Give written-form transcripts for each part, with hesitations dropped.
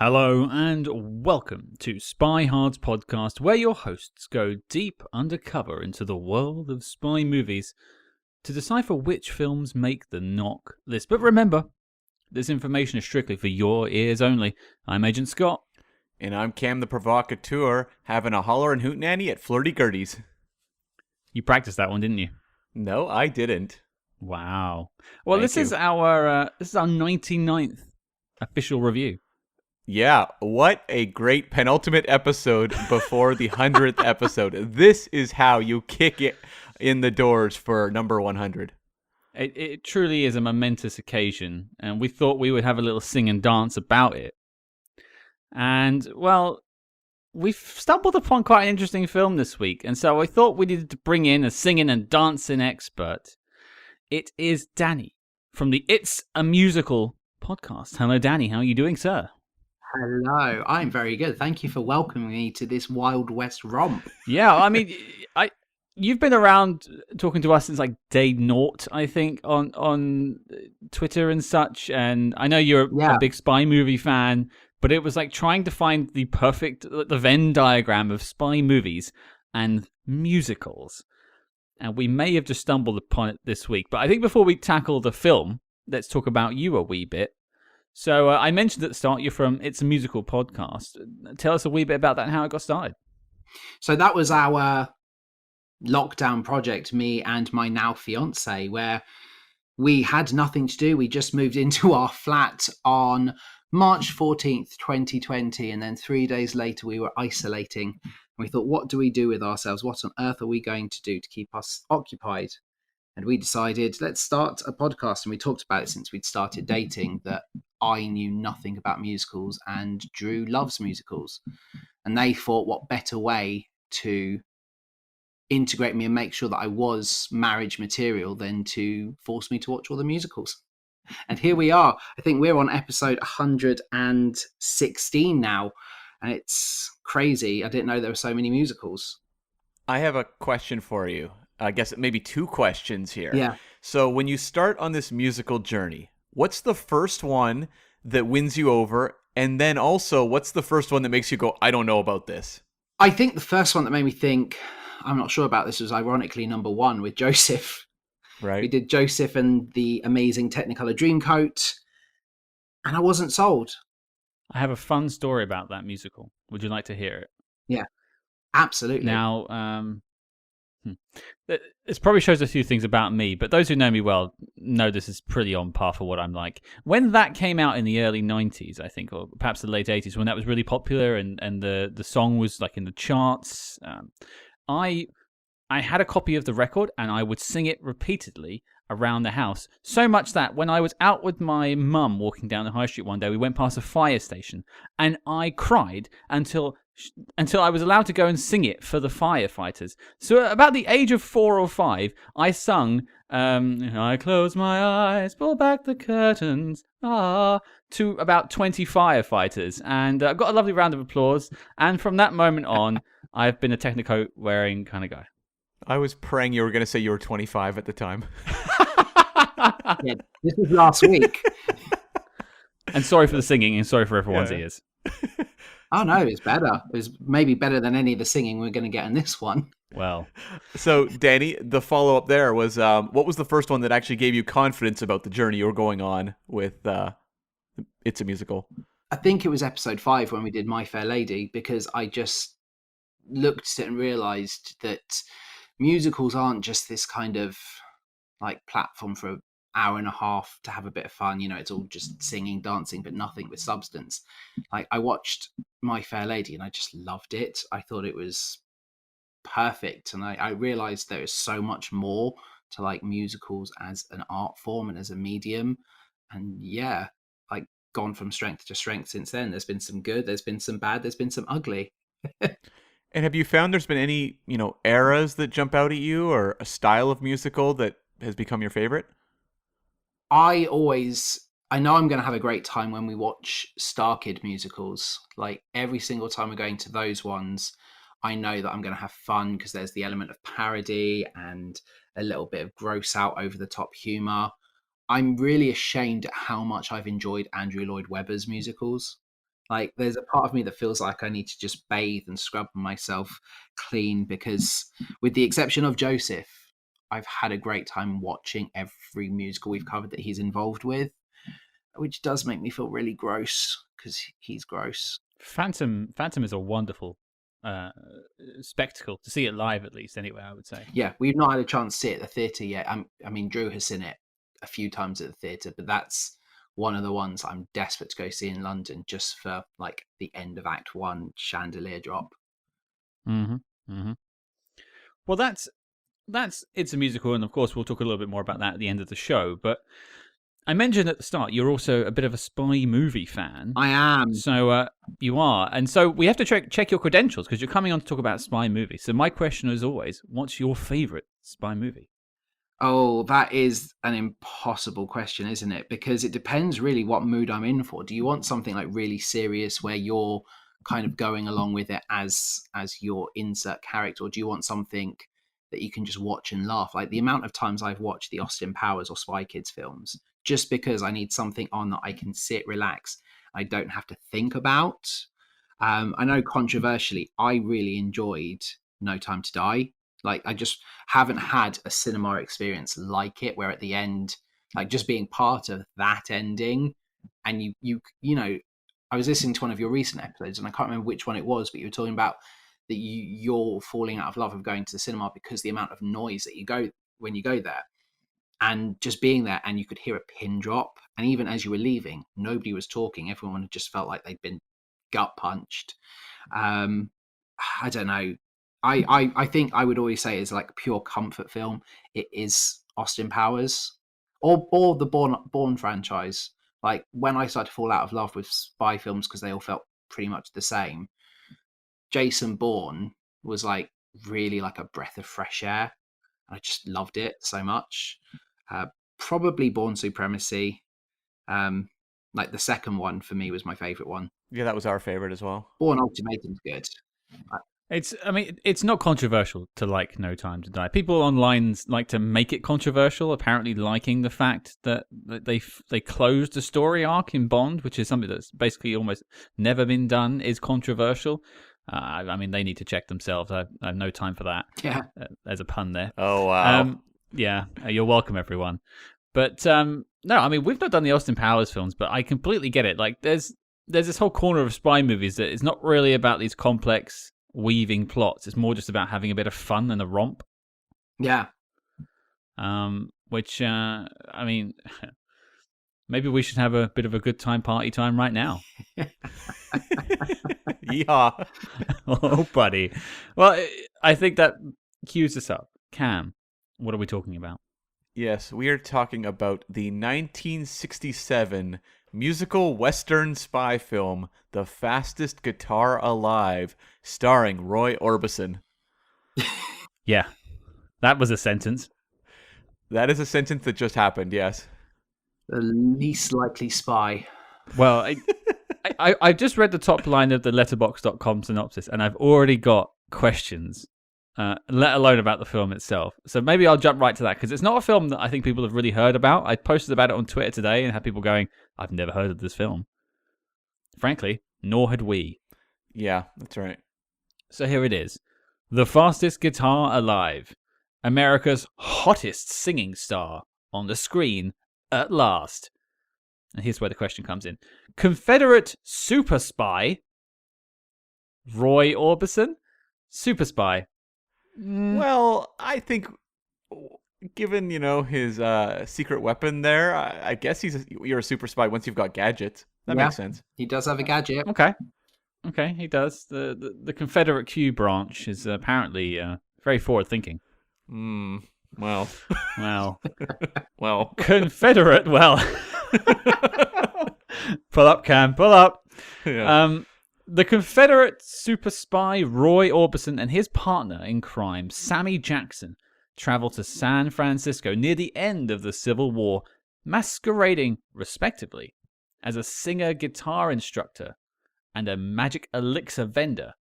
Hello and welcome to Spy Hard's podcast, where your hosts go deep undercover into the world of spy movies to decipher which films make the knock list. But remember, this information is strictly for your ears only. I'm Agent Scott. And I'm Cam the Provocateur, having a holler and hootenanny at Flirty Gertie's. You practiced that one, didn't you? No, I didn't. Wow. Well, Thank this is our 99th official review. Yeah, what a great penultimate episode before the 100th episode. This is how you kick it in the doors for number 100. It truly is a momentous occasion, and we thought we would have a little sing and dance about it. And, well, we've stumbled upon quite an interesting film this week, and so I thought we needed to bring in a singing and dancing expert. It is Danny from the It's a Musical podcast. Hello, Danny. How are you doing, sir? Hello, I'm very good. Thank you for welcoming me to this Wild West romp. Yeah, I mean, you've been around talking to us since like day naught, I think, on Twitter and such. And I know you're a big spy movie fan, but it was like trying to find the Venn diagram of spy movies and musicals. And we may have just stumbled upon it this week. But I think before we tackle the film, let's talk about you a wee bit. So I mentioned at the start you're from It's a Musical podcast. Tell us a wee bit about that and how it got started. So that was our lockdown project, me and my now fiance, where we had nothing to do. We just moved into our flat on March 14th, 2020. And then 3 days later, we were isolating. We thought, what do we do with ourselves? What on earth are we going to do to keep us occupied? And we decided, let's start a podcast. And we talked about it since we'd started dating, that I knew nothing about musicals and Drew loves musicals. And they thought, what better way to integrate me and make sure that I was marriage material than to force me to watch all the musicals. And here we are. I think we're on episode 116 now. And it's crazy. I didn't know there were so many musicals. I have a question for you. I guess maybe two questions here. Yeah. So when you start on this musical journey, what's the first one that wins you over? And then also, what's the first one that makes you go, I don't know about this? I think the first one that made me think, I'm not sure about this, was ironically number one with Joseph. Right. We did Joseph and the amazing Technicolor Dreamcoat, and I wasn't sold. I have a fun story about that musical. Would you like to hear it? Yeah, absolutely. Now, this probably shows a few things about me, but those who know me well know this is pretty on par for what I'm like. When that came out in the early 90s, I think, or perhaps the late 80s, when that was really popular and the song was like in the charts, I had a copy of the record and I would sing it repeatedly around the house. So much that when I was out with my mum walking down the high street one day, we went past a fire station and I cried until I was allowed to go and sing it for the firefighters. So at about the age of 4 or 5, I sung, I close my eyes, pull back the curtains, to about 20 firefighters. And I got a lovely round of applause. And from that moment on, I've been a Technicoat wearing kind of guy. I was praying you were going to say you were 25 at the time. Yeah, this was last week. And sorry for the singing and sorry for everyone's ears. Oh, no, it's better. It was maybe better than any of the singing we're going to get in this one. Well. So, Danny, the follow-up there was, what was the first one that actually gave you confidence about the journey you were going on with It's a Musical? I think it was episode 5 when we did My Fair Lady, because I just looked at it and realised that musicals aren't just this kind of like platform for an hour and a half to have a bit of fun. You know, it's all just singing, dancing, but nothing with substance. Like, I watched My Fair Lady and I just loved it. I thought it was perfect. And I realized there is so much more to like musicals as an art form and as a medium. And yeah, like gone from strength to strength since then. There's been some good, there's been some bad, there's been some ugly. And have you found there's been any, eras that jump out at you or a style of musical that has become your favorite? I know I'm going to have a great time when we watch Star Kid musicals. Like every single time we're going to those ones, I know that I'm going to have fun because there's the element of parody and a little bit of gross out over the top humor. I'm really ashamed at how much I've enjoyed Andrew Lloyd Webber's musicals. Like, there's a part of me that feels like I need to just bathe and scrub myself clean because, with the exception of Joseph, I've had a great time watching every musical we've covered that he's involved with, which does make me feel really gross because he's gross. Phantom is a wonderful spectacle to see it live, at least. Anyway, I would say. Yeah, we've not had a chance to see it at the theatre yet. I mean, Drew has seen it a few times at the theatre, but that's one of the ones I'm desperate to go see in London just for like the end of Act 1 chandelier drop. Well, that's It's a Musical, and of course we'll talk a little bit more about that at the end of the show. But I mentioned at the start you're also a bit of a spy movie fan. I am. So you are, and so we have to check your credentials because you're coming on to talk about spy movies. So my question is always, what's your favorite spy movie? Oh, that is an impossible question, isn't it? Because it depends really what mood I'm in for. Do you want something like really serious where you're kind of going along with it as your insert character, or do you want something that you can just watch and laugh? Like the amount of times I've watched the Austin Powers or Spy Kids films just because I need something on that I can sit, relax, I don't have to think about. I know controversially, I really enjoyed No Time to Die. Like, I just haven't had a cinema experience like it, where at the end, like just being part of that ending, and you know, I was listening to one of your recent episodes, and I can't remember which one it was, but you were talking about that you're falling out of love of going to the cinema because the amount of noise that you go when you go there, and just being there, and you could hear a pin drop, and even as you were leaving, nobody was talking. Everyone just felt like they'd been gut punched. I don't know. I think I would always say is like pure comfort film. It is Austin Powers or the Bourne franchise. Like when I started to fall out of love with spy films because they all felt pretty much the same, Jason Bourne was like really like a breath of fresh air. I just loved it so much. Probably Bourne Supremacy. Like the second one for me was my favorite one. Yeah, that was our favorite as well. Bourne Ultimatum's good. It's not controversial to like No Time to Die. People online like to make it controversial, apparently liking the fact that they closed a story arc in Bond, which is something that's basically almost never been done, is controversial. I mean, they need to check themselves. I have no time for that. Yeah. There's a pun there. Oh, wow. Yeah, you're welcome, everyone. But no, I mean, we've not done the Austin Powers films, but I completely get it. Like, there's this whole corner of spy movies that is not really about these complex weaving plots. It's more just about having a bit of fun and a romp. Yeah. Which I mean, maybe we should have a bit of a good time, party time right now. Yeah. Oh, buddy. Well, I think that cues us up. Cam, what are we talking about? Yes, we are talking about the 1967 musical Western spy film, The Fastest Guitar Alive, starring Roy Orbison. Yeah, that was a sentence. That is a sentence that just happened, yes. The least likely spy. Well, I just read the top line of the letterbox.com synopsis, and I've already got questions, let alone about the film itself. So maybe I'll jump right to that, because it's not a film that I think people have really heard about. I posted about it on Twitter today and had people going, I've never heard of this film. Frankly, nor had we. Yeah, that's right. So here it is. The Fastest Guitar Alive. America's hottest singing star on the screen at last. And here's where the question comes in. Confederate super spy Roy Orbison? Super spy. Well, I think given, his secret weapon there, I guess you're a super spy once you've got gadgets. That makes sense. He does have a gadget. Okay, he does. The Confederate Q branch is apparently very forward-thinking. Well. Well. Confederate, well. Pull up, Cam, pull up. Yeah. The Confederate super spy Roy Orbison and his partner in crime, Sammy Jackson, travel to San Francisco near the end of the Civil War, masquerading, respectively, as a singer guitar instructor and a magic elixir vendor.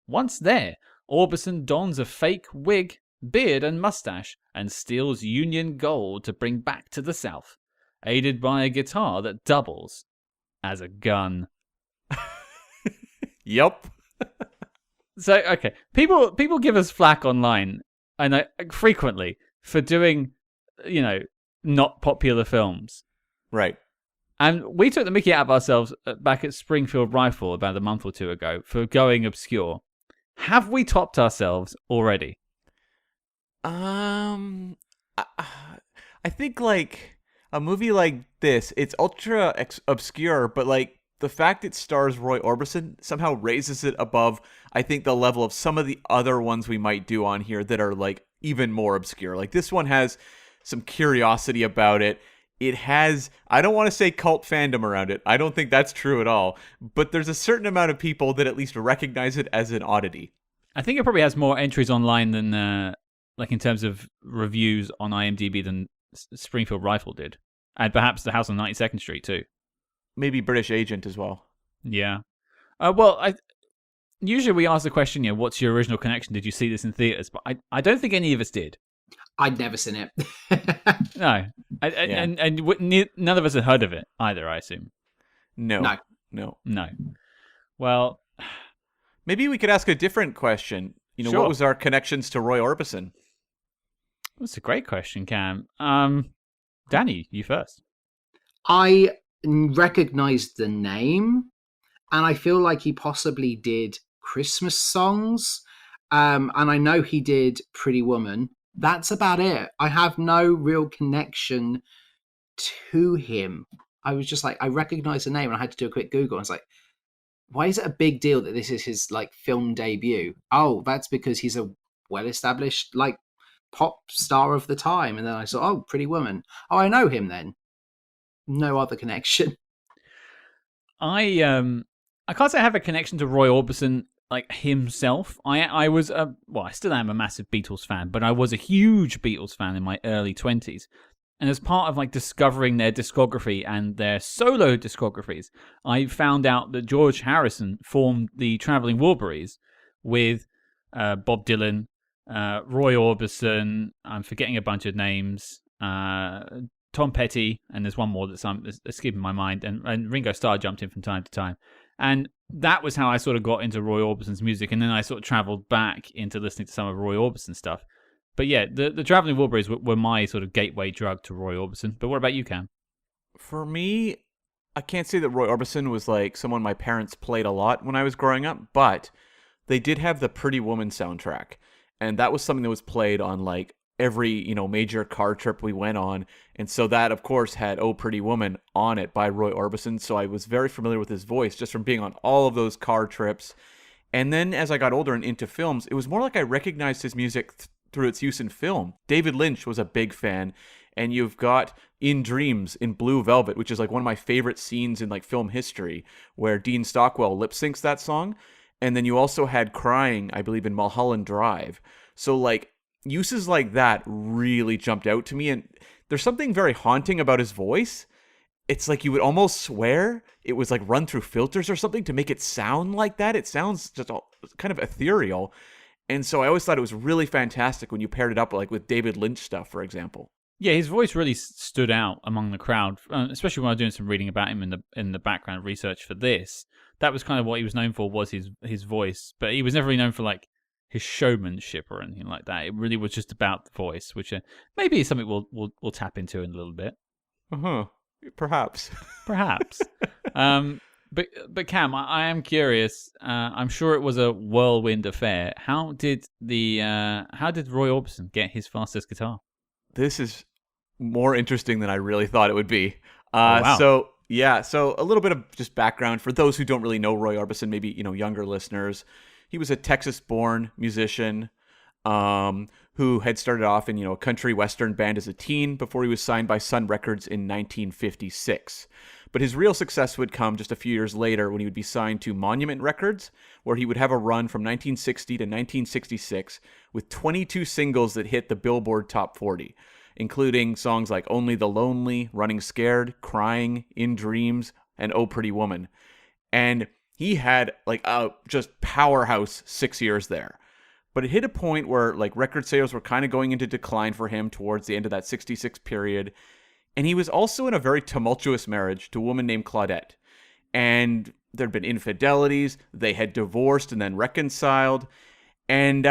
Once there, Orbison dons a fake wig, beard and mustache and steals Union gold to bring back to the South, aided by a guitar that doubles as a gun. Yep. So okay, people give us flack online, and frequently for doing, not popular films. Right. And we took the mickey out of ourselves back at Springfield Rifle about a month or two ago for going obscure. Have we topped ourselves already? I I think like a movie like this, it's ultra obscure, but like the fact it stars Roy Orbison somehow raises it above, I think, the level of some of the other ones we might do on here that are like even more obscure. Like this one has some curiosity about it. It has, I don't want to say cult fandom around it. I don't think that's true at all. But there's a certain amount of people that at least recognize it as an oddity. I think it probably has more entries online than, like in terms of reviews on IMDb than Springfield Rifle did. And perhaps The House on 92nd Street too. Maybe British Agent as well. Yeah. Well, usually we ask the question, what's your original connection? Did you see this in theaters? But I don't think any of us did. I'd never seen it. No. None of us had heard of it either, I assume. No. Well, maybe we could ask a different question. Sure. What was our connections to Roy Orbison? That's a great question, Cam. Danny, you first. I recognized the name, and I feel like he possibly did Christmas songs. And I know he did Pretty Woman. That's about it. I have no real connection to him. I was just like, I recognized the name, and I had to do a quick Google. I was like, why is it a big deal that this is his like film debut? Oh, that's because he's a well-established like pop star of the time. And then I saw, oh, Pretty Woman. Oh, I know him then. No other connection. I can't say I have a connection to Roy Orbison like himself. I was I still am a massive Beatles fan, but I was a huge Beatles fan in my early 20s. And as part of like discovering their discography and their solo discographies, I found out that George Harrison formed the Traveling Wilburys with Bob Dylan, Roy Orbison. I'm forgetting a bunch of names. Tom Petty, and there's one more that's escaping my mind, and Ringo Starr jumped in from time to time. And that was how I sort of got into Roy Orbison's music, and then I sort of traveled back into listening to some of Roy Orbison stuff. But yeah, the Traveling Wilburys were my sort of gateway drug to Roy Orbison. But what about you, Cam? For me, I can't say that Roy Orbison was like someone my parents played a lot when I was growing up, but they did have the Pretty Woman soundtrack. And that was something that was played on like every, major car trip we went on. And so that, of course, had Oh Pretty Woman on it by Roy Orbison. So I was very familiar with his voice just from being on all of those car trips. And then as I got older and into films, it was more like I recognized his music through its use in film. David Lynch was a big fan. And you've got In Dreams in Blue Velvet, which is like one of my favorite scenes in like film history, where Dean Stockwell lip syncs that song. And then you also had Crying, I believe, in Mulholland Drive. So like uses like that really jumped out to me. And there's something very haunting about his voice. It's like you would almost swear it was like run through filters or something to make it sound like that. It sounds just all kind of ethereal. And so I always thought it was really fantastic when you paired it up like with David Lynch stuff, for example. Yeah, his voice really stood out among the crowd, especially when I was doing some reading about him in the background research for this. That was kind of what he was known for, was his voice. But he was never really known for like his showmanship or anything like that. It really was just about the voice, which maybe is something we'll tap into in a little bit. Perhaps. But Cam, I am curious. I'm sure it was a whirlwind affair. How did Roy Orbison get his fastest guitar? This is more interesting than I really thought it would be. Wow. So a little bit of just background for those who don't really know Roy Orbison, maybe younger listeners. He was a Texas-born musician who had started off in a country western band as a teen before he was signed by Sun Records in 1956. But his real success would come just a few years later when he would be signed to Monument Records, where he would have a run from 1960 to 1966 with 22 singles that hit the Billboard Top 40, including songs like Only the Lonely, Running Scared, Crying, In Dreams, and Oh Pretty Woman. And he had like a just powerhouse 6 years there. But it hit a point where like record sales were kind of going into decline for him towards the end of that 66 period. And he was also in a very tumultuous marriage to a woman named Claudette. And there'd been infidelities. They had divorced and then reconciled. And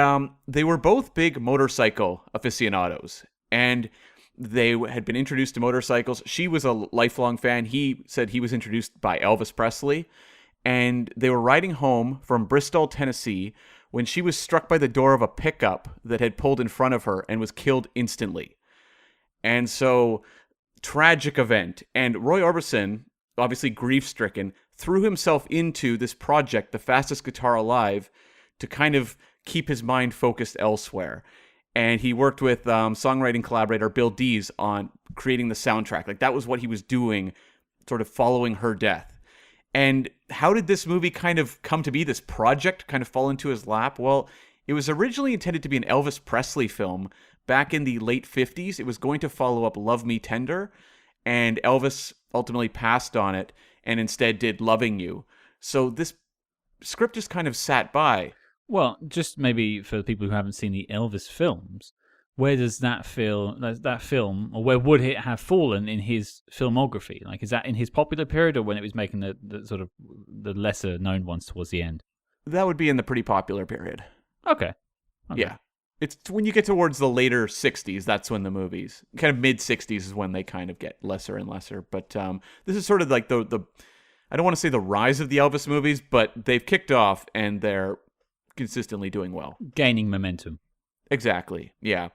they were both big motorcycle aficionados. And they had been introduced to motorcycles. She was a lifelong fan. He said he was introduced by Elvis Presley. And they were riding home from Bristol, Tennessee, when she was struck by the door of a pickup that had pulled in front of her and was killed instantly. And so, tragic event. And Roy Orbison, obviously grief-stricken, threw himself into this project, The Fastest Guitar Alive, to kind of keep his mind focused elsewhere. And he worked with songwriting collaborator Bill Dees on creating the soundtrack. Like, that was what he was doing, sort of following her death. And how did this movie kind of come to be, this project kind of fall into his lap? Well, it was originally intended to be an Elvis Presley film back in the late 50s. It was going to follow up Love Me Tender, and Elvis ultimately passed on it and instead did Loving You. So this script just kind of sat by. Well, just maybe for the people who haven't seen the Elvis films, where does that film, or where would it have fallen in his filmography? Like, is that in his popular period, or when it was making the sort of the lesser known ones towards the end? That would be in the pretty popular period. Okay. Yeah. It's when you get towards the later 60s, that's when the movies, kind of mid 60s is when they kind of get lesser and lesser. But this is sort of like the I don't want to say the rise of the Elvis movies, but they've kicked off and they're consistently doing well. Gaining momentum. Exactly, yeah.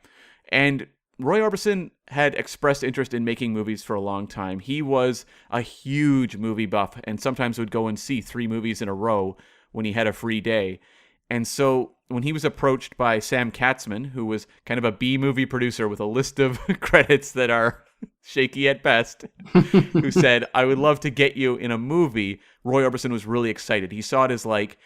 And Roy Orbison had expressed interest in making movies for a long time. He was a huge movie buff and sometimes would go and see 3 movies in a row when he had a free day. And so when he was approached by Sam Katzman, who was kind of a B-movie producer with a list of credits that are shaky at best, who said, I would love to get you in a movie, Roy Orbison was really excited. He saw it as like,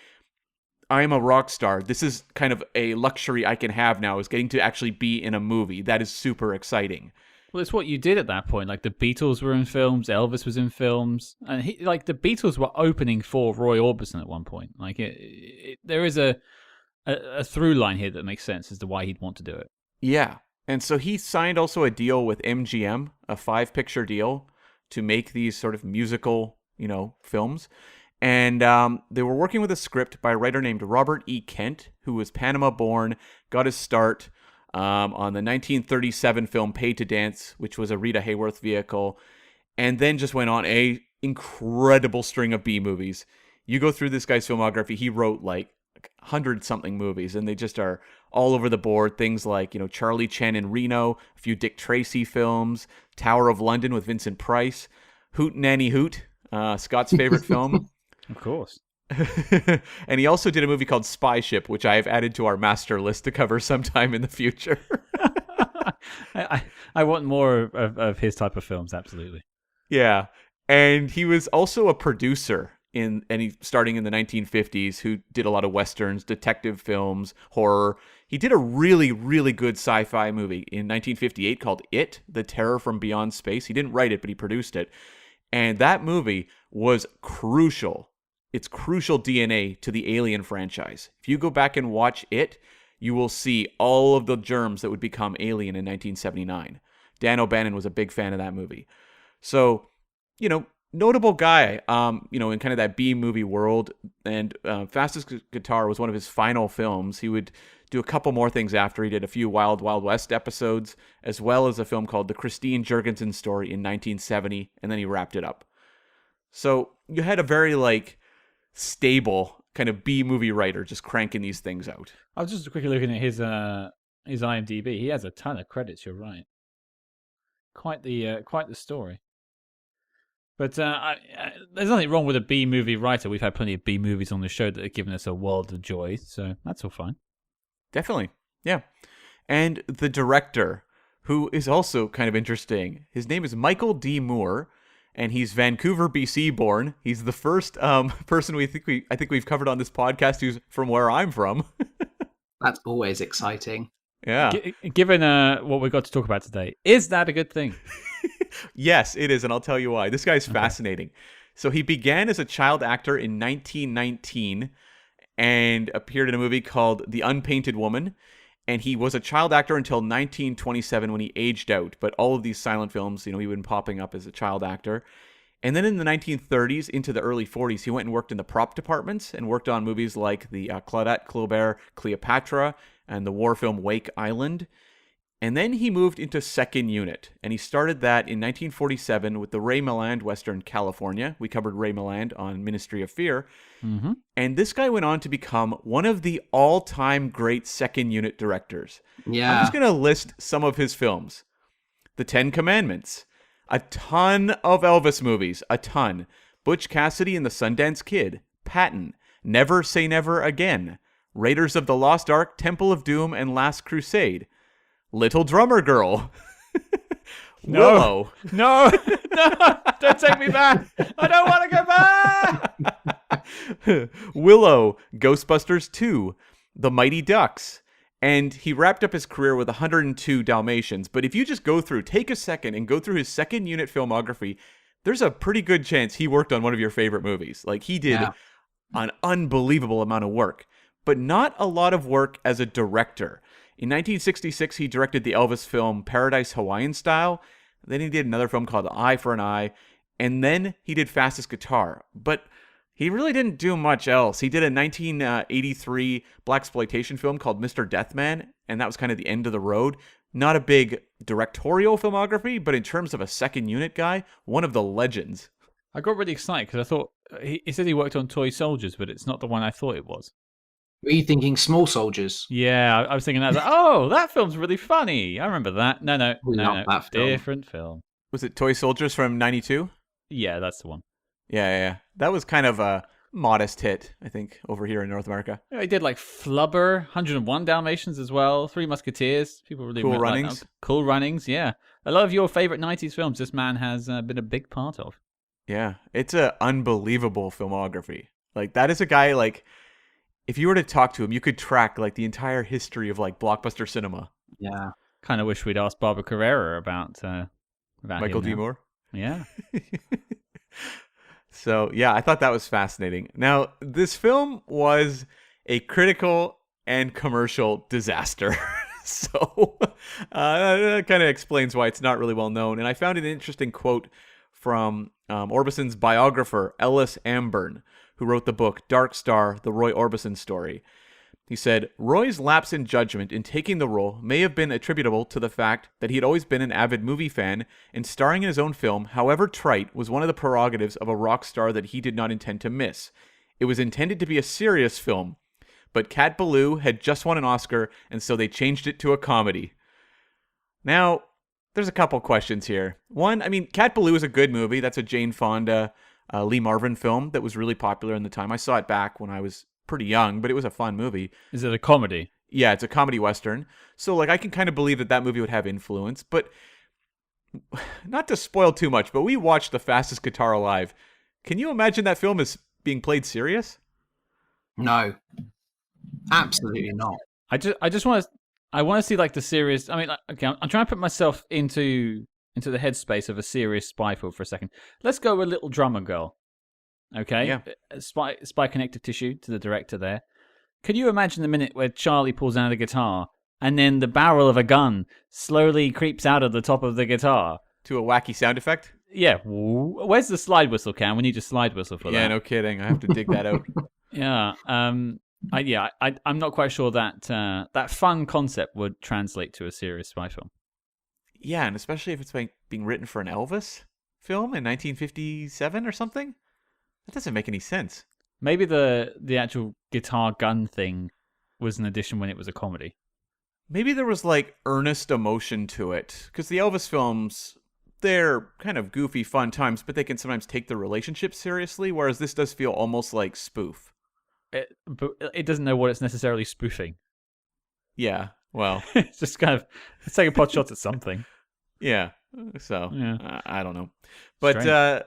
I am a rock star. This is kind of a luxury I can have now, is getting to actually be in a movie. That is super exciting. Well, it's what you did at that point. Like, the Beatles were in films, Elvis was in films, and the Beatles were opening for Roy Orbison at one point. Like, there is a through line here that makes sense as to why he'd want to do it. Yeah, and so he signed also a deal with MGM, a 5-picture deal, to make these sort of musical, films. And they were working with a script by a writer named Robert E. Kent, who was Panama-born, got his start on the 1937 film Paid to Dance, which was a Rita Hayworth vehicle, and then just went on a incredible string of B movies. You go through this guy's filmography, he wrote like 100-something movies, and they just are all over the board. Things like, Charlie Chan in Reno, a few Dick Tracy films, Tower of London with Vincent Price, Hoot Nanny Hoot, Scott's favorite film. Of course. And he also did a movie called Spy Ship, which I have added to our master list to cover sometime in the future. I want more of his type of films, absolutely. Yeah. And he was also a producer starting in the 1950s, who did a lot of westerns, detective films, horror. He did a really, really good sci-fi movie in 1958 called It, The Terror from Beyond Space. He didn't write it, but he produced it. And that movie was crucial. It's crucial DNA to the Alien franchise. If you go back and watch it, you will see all of the germs that would become Alien in 1979. Dan O'Bannon was a big fan of that movie. So, notable guy, in kind of that B-movie world. And Fastest Guitar was one of his final films. He would do a couple more things after. He did a few Wild Wild West episodes, as well as a film called The Christine Jurgensen Story in 1970, and then he wrapped it up. So you had a very, stable kind of B-movie writer just cranking these things out. I was just quickly looking at his IMDb. He has a ton of credits, you're right. Quite the story. But there's nothing wrong with a B-movie writer. We've had plenty of B-movies on the show that have given us a world of joy, so that's all fine. Definitely, yeah. And the director, who is also kind of interesting, his name is Michael D. Moore, and he's Vancouver, BC born. He's the first person I think we've covered on this podcast who's from where I'm from. That's always exciting. Yeah. Given what we've got to talk about today, is that a good thing? Yes, it is, and I'll tell you why. This guy's fascinating. So he began as a child actor in 1919 and appeared in a movie called The Unpainted Woman. And he was a child actor until 1927 when he aged out. But all of these silent films, he'd been popping up as a child actor. And then in the 1930s into the early 40s, he went and worked in the prop departments and worked on movies like the Claudette Colbert Cleopatra and the war film Wake Island. And then he moved into second unit, and he started that in 1947 with the Ray Milland Western California. We covered Ray Milland on Ministry of Fear. Mm-hmm. And this guy went on to become one of the all-time great second unit directors. Yeah. I'm just going to list some of his films. The Ten Commandments. A ton of Elvis movies. A ton. Butch Cassidy and the Sundance Kid. Patton. Never Say Never Again. Raiders of the Lost Ark, Temple of Doom, and Last Crusade. Little Drummer Girl. Willow. No, don't take me back. I don't want to go back. Willow, Ghostbusters 2, The Mighty Ducks. And he wrapped up his career with 102 Dalmatians. But if you just take a second and go through his second unit filmography, there's a pretty good chance he worked on one of your favorite movies. Like, he did an unbelievable amount of work, but not a lot of work as a director. In 1966, he directed the Elvis film Paradise Hawaiian Style. Then he did another film called Eye for an Eye. And then he did Fastest Guitar. But he really didn't do much else. He did a 1983 blaxploitation film called Mr. Deathman, and that was kind of the end of the road. Not a big directorial filmography, but in terms of a second unit guy, one of the legends. I got really excited because I thought he said he worked on Toy Soldiers, but it's not the one I thought it was. Were you thinking Small Soldiers? Yeah, I was thinking that. Oh, that film's really funny. I remember that. No, That film. different film. Was it Toy Soldiers from 92? Yeah, that's the one. Yeah. That was kind of a modest hit, I think, over here in North America. Yeah, he did like Flubber, 101 Dalmatians as well, Three Musketeers. People really Cool like Runnings. that. Cool Runnings, yeah. A lot of your favorite 90s films this man has been a big part of. Yeah, it's an unbelievable filmography. Like, that is a guy, like, if you were to talk to him, you could track, like, the entire history of, like, blockbuster cinema. Yeah. Kind of wish we'd asked Barbara Carrera about Michael him D. now. Moore. Yeah. So, yeah, I thought that was fascinating. Now, this film was a critical and commercial disaster. So, that kind of explains why it's not really well known. And I found an interesting quote from Orbison's biographer, Ellis Amburn, who wrote the book Dark Star, The Roy Orbison Story. He said, Roy's lapse in judgment in taking the role may have been attributable to the fact that he had always been an avid movie fan, and starring in his own film, however trite, was one of the prerogatives of a rock star that he did not intend to miss. It was intended to be a serious film, but Cat Ballou had just won an Oscar, and so they changed it to a comedy. Now, there's a couple questions here. One, I mean, Cat Ballou is a good movie. That's a Jane Fonda, Lee Marvin film that was really popular in the time. I saw it back when I was pretty young, but it was a fun movie. Is it a comedy? Yeah, it's a comedy western. So, like, I can kind of believe that movie would have influence, but not to spoil too much, but we watched The Fastest Guitar Alive. Can you imagine that film is being played serious? No. Absolutely not. I just want to see like the serious. I mean, like, okay, I'm trying to put myself into the headspace of a serious spy film for a second. Let's go with Little Drummer Girl. Okay, Yeah. Spy connective tissue to the director there. Can you imagine the minute where Charlie pulls out a guitar and then the barrel of a gun slowly creeps out of the top of the guitar? To a wacky sound effect? Yeah. Where's the slide whistle, Cam? We need a slide whistle for that. Yeah, no kidding. I have to dig that out. Yeah. I'm not quite sure that that fun concept would translate to a serious spy film. Yeah, and especially if it's being written for an Elvis film in 1957 or something. That doesn't make any sense. Maybe the actual guitar gun thing was an addition when it was a comedy. Maybe there was like earnest emotion to it, because the Elvis films, they're kind of goofy, fun times, but they can sometimes take the relationship seriously, whereas this does feel almost like spoof. But it doesn't know what it's necessarily spoofing. Yeah, well, It's just kind of it's taking pot shots at something. yeah. So Yeah. I don't know, but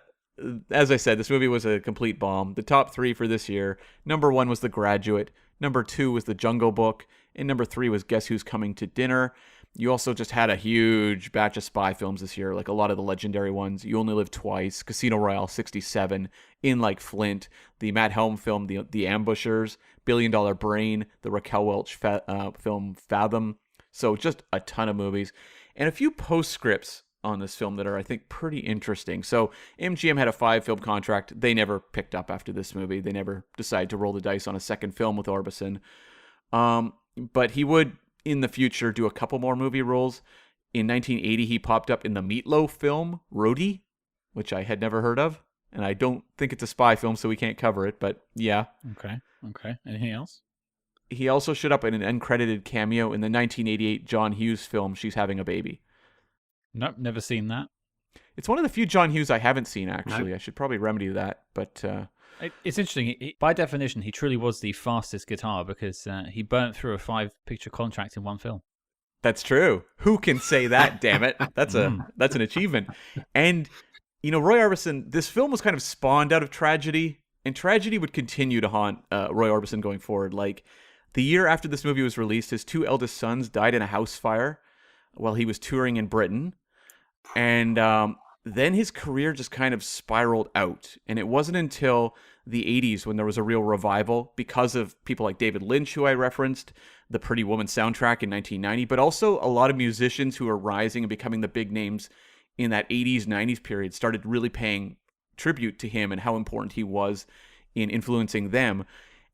as I said, this movie was a complete bomb. The top three for this year: number 1 was The Graduate, number 2 was The Jungle Book, and number 3 was Guess Who's Coming to Dinner. You also just had a huge batch of spy films this year, like a lot of the legendary ones. You Only Live Twice, Casino Royale '67, In Like Flint, the Matt Helm film, The Ambushers, $1 Billion Brain, the Raquel Welch film Fathom. So just a ton of movies. And a few postscripts on this film that are, I think, pretty interesting. So MGM had a 5-film contract. They never picked up after this movie. They never decided to roll the dice on a second film with Orbison. But he would, in the future, do a couple more movie roles. In 1980, he popped up in the Meatloaf film, Roadie, which I had never heard of. And I don't think it's a spy film, so we can't cover it. But yeah. Okay. Anything else? He also showed up in an uncredited cameo in the 1988 John Hughes film, She's Having a Baby. Nope, never seen that. It's one of the few John Hughes I haven't seen, actually. No. I should probably remedy that. But it's interesting. By definition, he truly was the fastest guitar because he burnt through a 5-picture contract in one film. that's true. Who can say that, damn it? That's an achievement. And, Roy Orbison, this film was kind of spawned out of tragedy, and tragedy would continue to haunt Roy Orbison going forward. Like, the year after this movie was released, his 2 eldest sons died in a house fire while he was touring in Britain. And then his career just kind of spiraled out. And it wasn't until the 80s when there was a real revival because of people like David Lynch, who I referenced, the Pretty Woman soundtrack in 1990, but also a lot of musicians who were rising and becoming the big names in that 80s, 90s period started really paying tribute to him and how important he was in influencing them.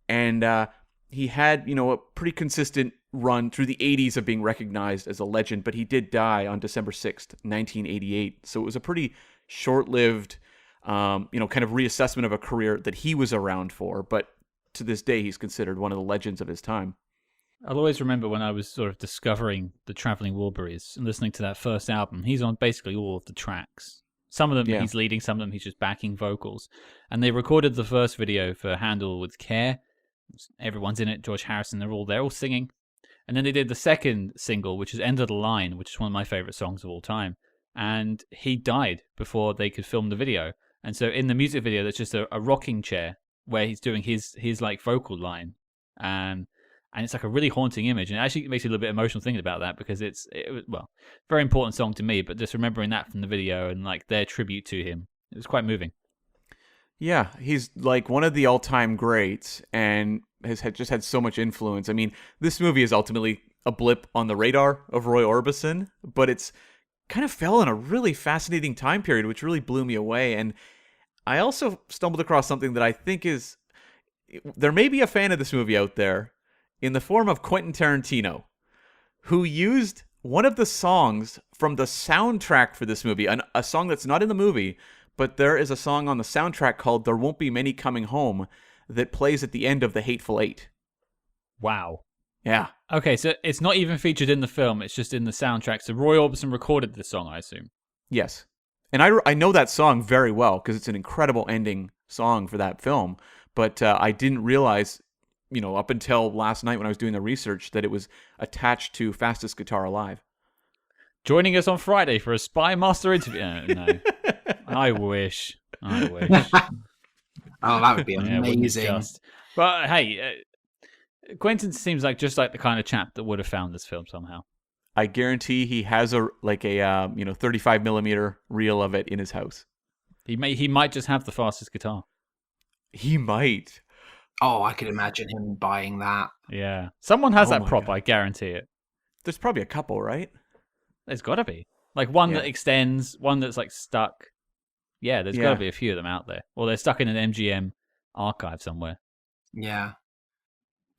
And he had, a pretty consistent run through the 80s of being recognized as a legend, but he did die on December 6th, 1988. So it was a pretty short-lived, kind of reassessment of a career that he was around for. But to this day, he's considered one of the legends of his time. I'll always remember when I was sort of discovering the Traveling Wilburys and listening to that first album. He's on basically all of the tracks. Some of them he's leading, some of them he's just backing vocals. And they recorded the first video for Handle with Care. Everyone's in it. George Harrison, they're all singing. And then they did the second single, which is End of the Line, which is one of my favorite songs of all time. And he died before they could film the video. And so in the music video, there's just a rocking chair where he's doing his like vocal line. And it's like a really haunting image. And it actually makes me a little bit emotional thinking about that because it was very important song to me. But just remembering that from the video and like their tribute to him, it was quite moving. Yeah, he's like one of the all-time greats and has just had so much influence. I mean, this movie is ultimately a blip on the radar of Roy Orbison, but it's kind of fell in a really fascinating time period, which really blew me away. And I also stumbled across something that I think there may be a fan of this movie out there in the form of Quentin Tarantino, who used one of the songs from the soundtrack for this movie, a song that's not in the movie, but there is a song on the soundtrack called There Won't Be Many Coming Home that plays at the end of The Hateful Eight. Wow. Yeah. Okay, so it's not even featured in the film, it's just in the soundtrack. So Roy Orbison recorded the song, I assume. Yes. And I know that song very well because it's an incredible ending song for that film, but I didn't realize, up until last night when I was doing the research, that it was attached to Fastest Guitar Alive. Joining us on Friday for a Spy Master interview. No. I wish. Oh, that would be amazing. Yeah, but hey, Quentin seems like just like the kind of chap that would have found this film somehow. I guarantee he has a 35 millimeter reel of it in his house. He might just have the fastest guitar. He might. Oh, I could imagine him buying that. Yeah, someone has that prop. God. I guarantee it. There's probably a couple, right? There's got to be like one that extends, one that's like stuck. Yeah, there's got to be a few of them out there, or they're stuck in an MGM archive somewhere. Yeah,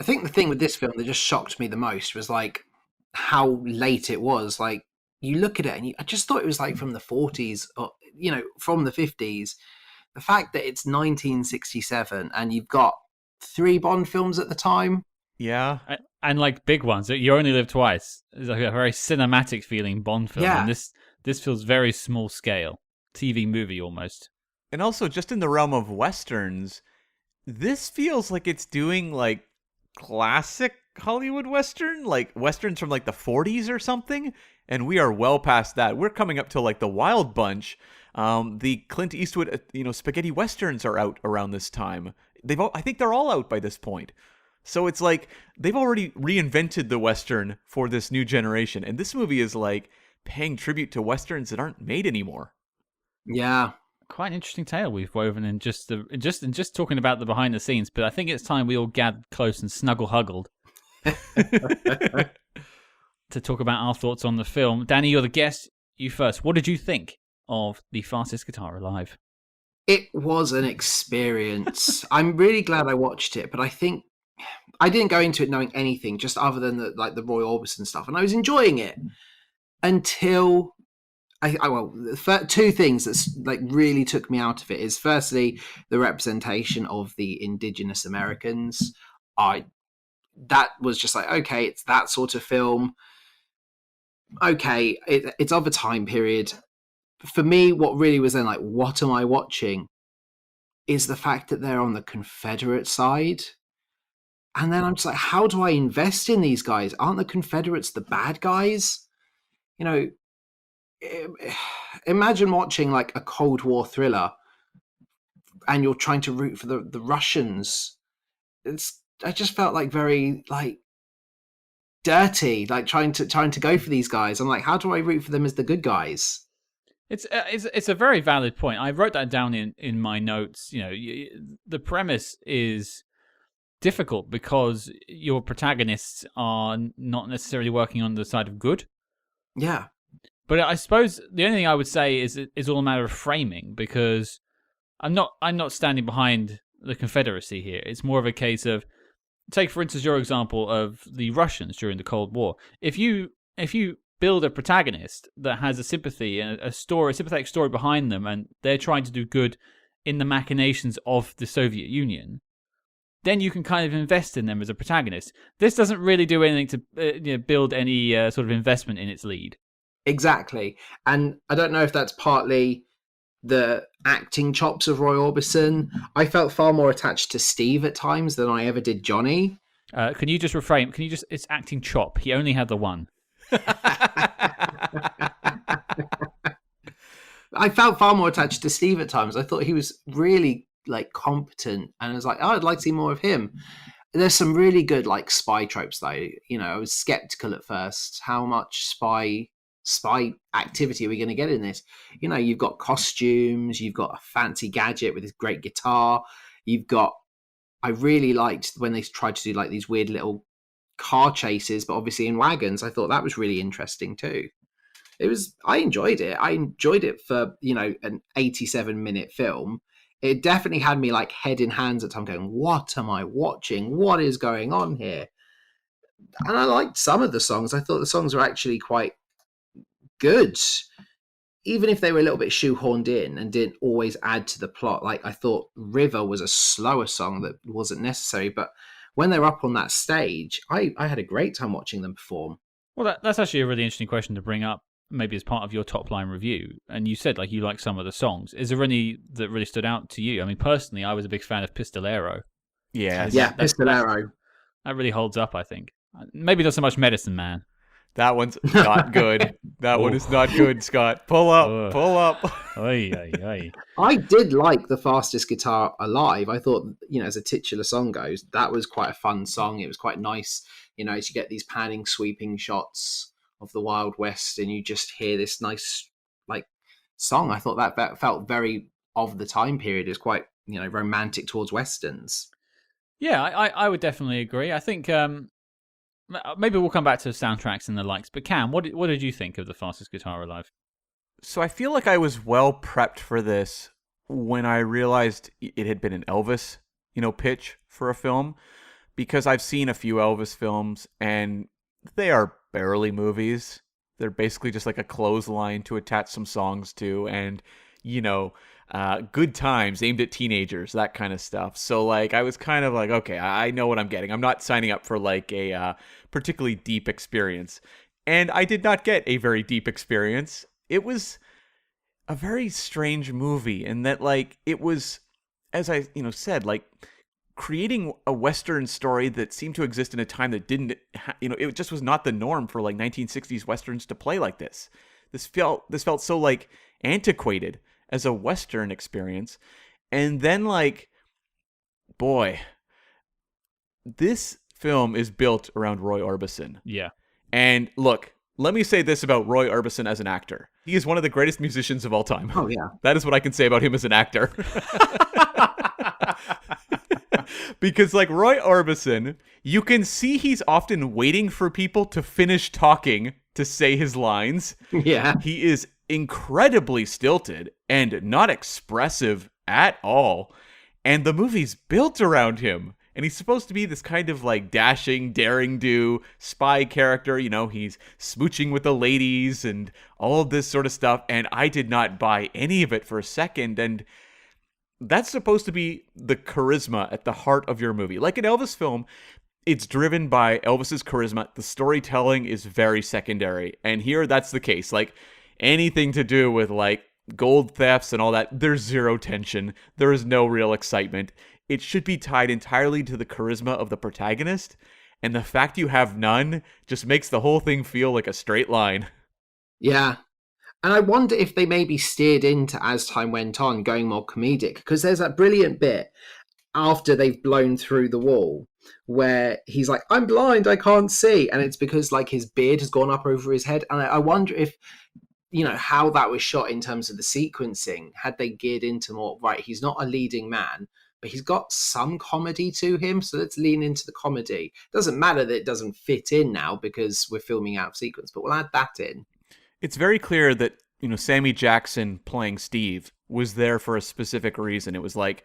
I think the thing with this film that just shocked me the most was like how late it was. Like you look at it and I just thought it was like from the 40s or from the 50s. The fact that it's 1967 and you've got 3 Bond films at the time. Yeah. And like big ones. You Only Live Twice. It's like a very cinematic feeling Bond film. Yeah. And this feels very small scale. TV movie almost. And also just in the realm of Westerns, this feels like it's doing like classic Hollywood Western, like Westerns from like the 40s or something. And we are well past that. We're coming up to like the Wild Bunch. The Clint Eastwood, spaghetti Westerns are out around this time. I think they're all out by this point. So it's like they've already reinvented the Western for this new generation. And this movie is like paying tribute to Westerns that aren't made anymore. Yeah. Quite an interesting tale we've woven in just talking about the behind the scenes, but I think it's time we all gathered close and snuggle huggled to talk about our thoughts on the film. Danny, you're the guest. you first. What did you think of The Fastest Guitar Alive? It was an experience. I'm really glad I watched it, but I think I didn't go into it knowing anything, just other than the Roy Orbison stuff, and I was enjoying it until the two things that really took me out of it is firstly the representation of the indigenous Americans. That was just like, okay, it's that sort of film. Okay, it's of a time period. For me, what really was then like, what am I watching? Is the fact that they're on the Confederate side. And then I'm just like, how do I invest in these guys? Aren't the Confederates the bad guys? You know, imagine watching like a Cold War thriller and you're trying to root for the Russians. I just felt like very like dirty, like trying to go for these guys. I'm like, how do I root for them as the good guys? It's a very valid point. I wrote that down in my notes. You know, the premise is difficult because your protagonists are not necessarily working on the side of good. Yeah. But I suppose the only thing I would say is all a matter of framing, because I'm not standing behind the Confederacy here. It's more of a case of, take for instance your example of the Russians during the Cold War. If you build a protagonist that has a sympathy and a sympathetic story behind them, and they're trying to do good in the machinations of the Soviet Union, then you can kind of invest in them as a protagonist. This doesn't really do anything to build any sort of investment in its lead. Exactly. And I don't know if that's partly the acting chops of Roy Orbison. I felt far more attached to Steve at times than I ever did Johnny. Can you just reframe? It's acting chop. He only had the one. I felt far more attached to Steve at times. I thought he was really like competent, and I was like, oh, I'd like to see more of him. There's some really good like spy tropes though. You know, I was skeptical at first. How much spy activity are we going to get in this? You know, you've got costumes, you've got a fancy gadget with this great guitar. I really liked when they tried to do like these weird little car chases, but obviously in wagons. I thought that was really interesting too. I enjoyed it. I enjoyed it for, an 87-minute film. It definitely had me like head in hands at time going, what am I watching? What is going on here? And I liked some of the songs. I thought the songs were actually quite good, even if they were a little bit shoehorned in and didn't always add to the plot. Like, I thought River was a slower song that wasn't necessary, but when they're up on that stage, I had a great time watching them perform. Well, that's actually a really interesting question to bring up, maybe as part of your top line review. And you said like you like some of the songs. Is there any that really stood out to you? I mean, personally, I was a big fan of Pistolero. Yeah, Pistolero. That really holds up, I think. Maybe not so much Medicine Man. That one's not good. That one is not good, Scott. Pull up. Oy, oy, oy. I did like The Fastest Guitar Alive. I thought, as a titular song goes, that was quite a fun song. It was quite nice, as you get these panning, sweeping shots of the Wild West and you just hear this nice, like, song. I thought that felt very of the time period. It was quite, romantic towards Westerns. Yeah, I would definitely agree. I think maybe we'll come back to soundtracks and the likes. But Cam, what did you think of The Fastest Guitar Alive? So I feel like I was well prepped for this when I realized it had been an Elvis, pitch for a film, because I've seen a few Elvis films and they are barely movies. They're basically just like a clothesline to attach some songs to, and good times aimed at teenagers, that kind of stuff. So like I was kind of like, okay, I know what I'm getting. I'm not signing up for like a particularly deep experience. And I did not get a very deep experience. It was a very strange movie in that like it was, as I said, like creating a Western story that seemed to exist in a time that didn't, it just was not the norm for like 1960s Westerns to play like this. This felt so like antiquated as a Western experience. And then like, boy, this film is built around Roy Orbison. Yeah. And look, let me say this about Roy Orbison as an actor. He is one of the greatest musicians of all time. Oh, yeah. That is what I can say about him as an actor. Because like Roy Orbison, you can see he's often waiting for people to finish talking to say his lines. Yeah. He is incredibly stilted and not expressive at all. And the movie's built around him. And he's supposed to be this kind of like dashing, daring do spy character. You know, he's smooching with the ladies and all of this sort of stuff. And I did not buy any of it for a second. And that's supposed to be the charisma at the heart of your movie. Like an Elvis film, it's driven by Elvis's charisma. The storytelling is very secondary. And here that's the case. Like anything to do with like gold thefts and all that, there's zero tension. There is no real excitement. It should be tied entirely to the charisma of the protagonist. And the fact you have none just makes the whole thing feel like a straight line. Yeah. And I wonder if they maybe steered into, as time went on, going more comedic. Because there's that brilliant bit after they've blown through the wall where he's like, I'm blind, I can't see. And it's because like his beard has gone up over his head. And I wonder if, you know, how that was shot in terms of the sequencing. Had they geared into more, right, he's not a leading man, but he's got some comedy to him, so let's lean into the comedy. Doesn't matter that it doesn't fit in now because we're filming out of sequence, but we'll add that in. It's very clear that, you know, Sammy Jackson playing Steve was there for a specific reason. It was like,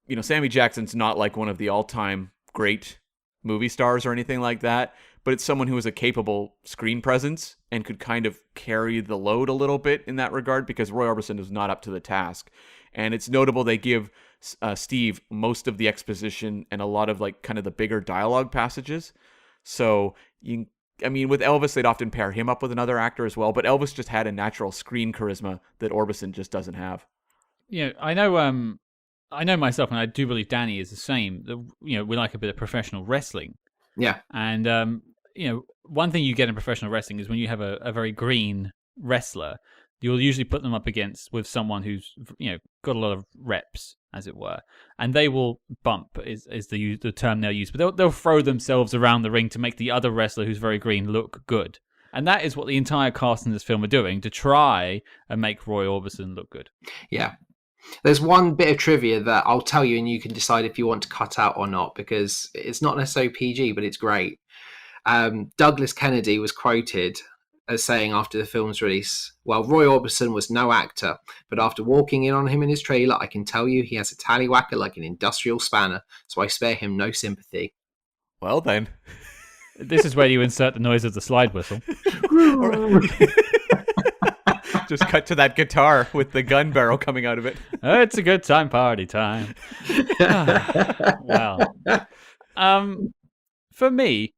you know, Sammy Jackson's not like one of the all-time great movie stars or anything like that, but it's someone who has a capable screen presence and could kind of carry the load a little bit in that regard because Roy Orbison is not up to the task. And it's notable they give Steve most of the exposition and a lot of like kind of the bigger dialogue passages. So I mean, with Elvis, they'd often pair him up with another actor as well, but Elvis just had a natural screen charisma that Orbison just doesn't have. Yeah, I know myself, and I do believe Danny is the same. You know, we like a bit of professional wrestling. Yeah. And, you know, one thing you get in professional wrestling is when you have a very green wrestler, you'll usually put them up against with someone who's, you know, got a lot of reps, as it were, and they will bump is the term they'll use, but they'll throw themselves around the ring to make the other wrestler who's very green look good, and that is what the entire cast in this film are doing to try and make Roy Orbison look good. Yeah. There's one bit of trivia that I'll tell you, and you can decide if you want to cut out or not, because it's not necessarily PG, but it's great. Douglas Kennedy was quoted as saying after the film's release, well, Roy Orbison was no actor, but after walking in on him in his trailer, I can tell you he has a tallywhacker like an industrial spanner, so I spare him no sympathy. Well, then. This is where you insert the noise of the slide whistle. Just cut to that guitar with the gun barrel coming out of it. It's a good time, party time. Wow. For me,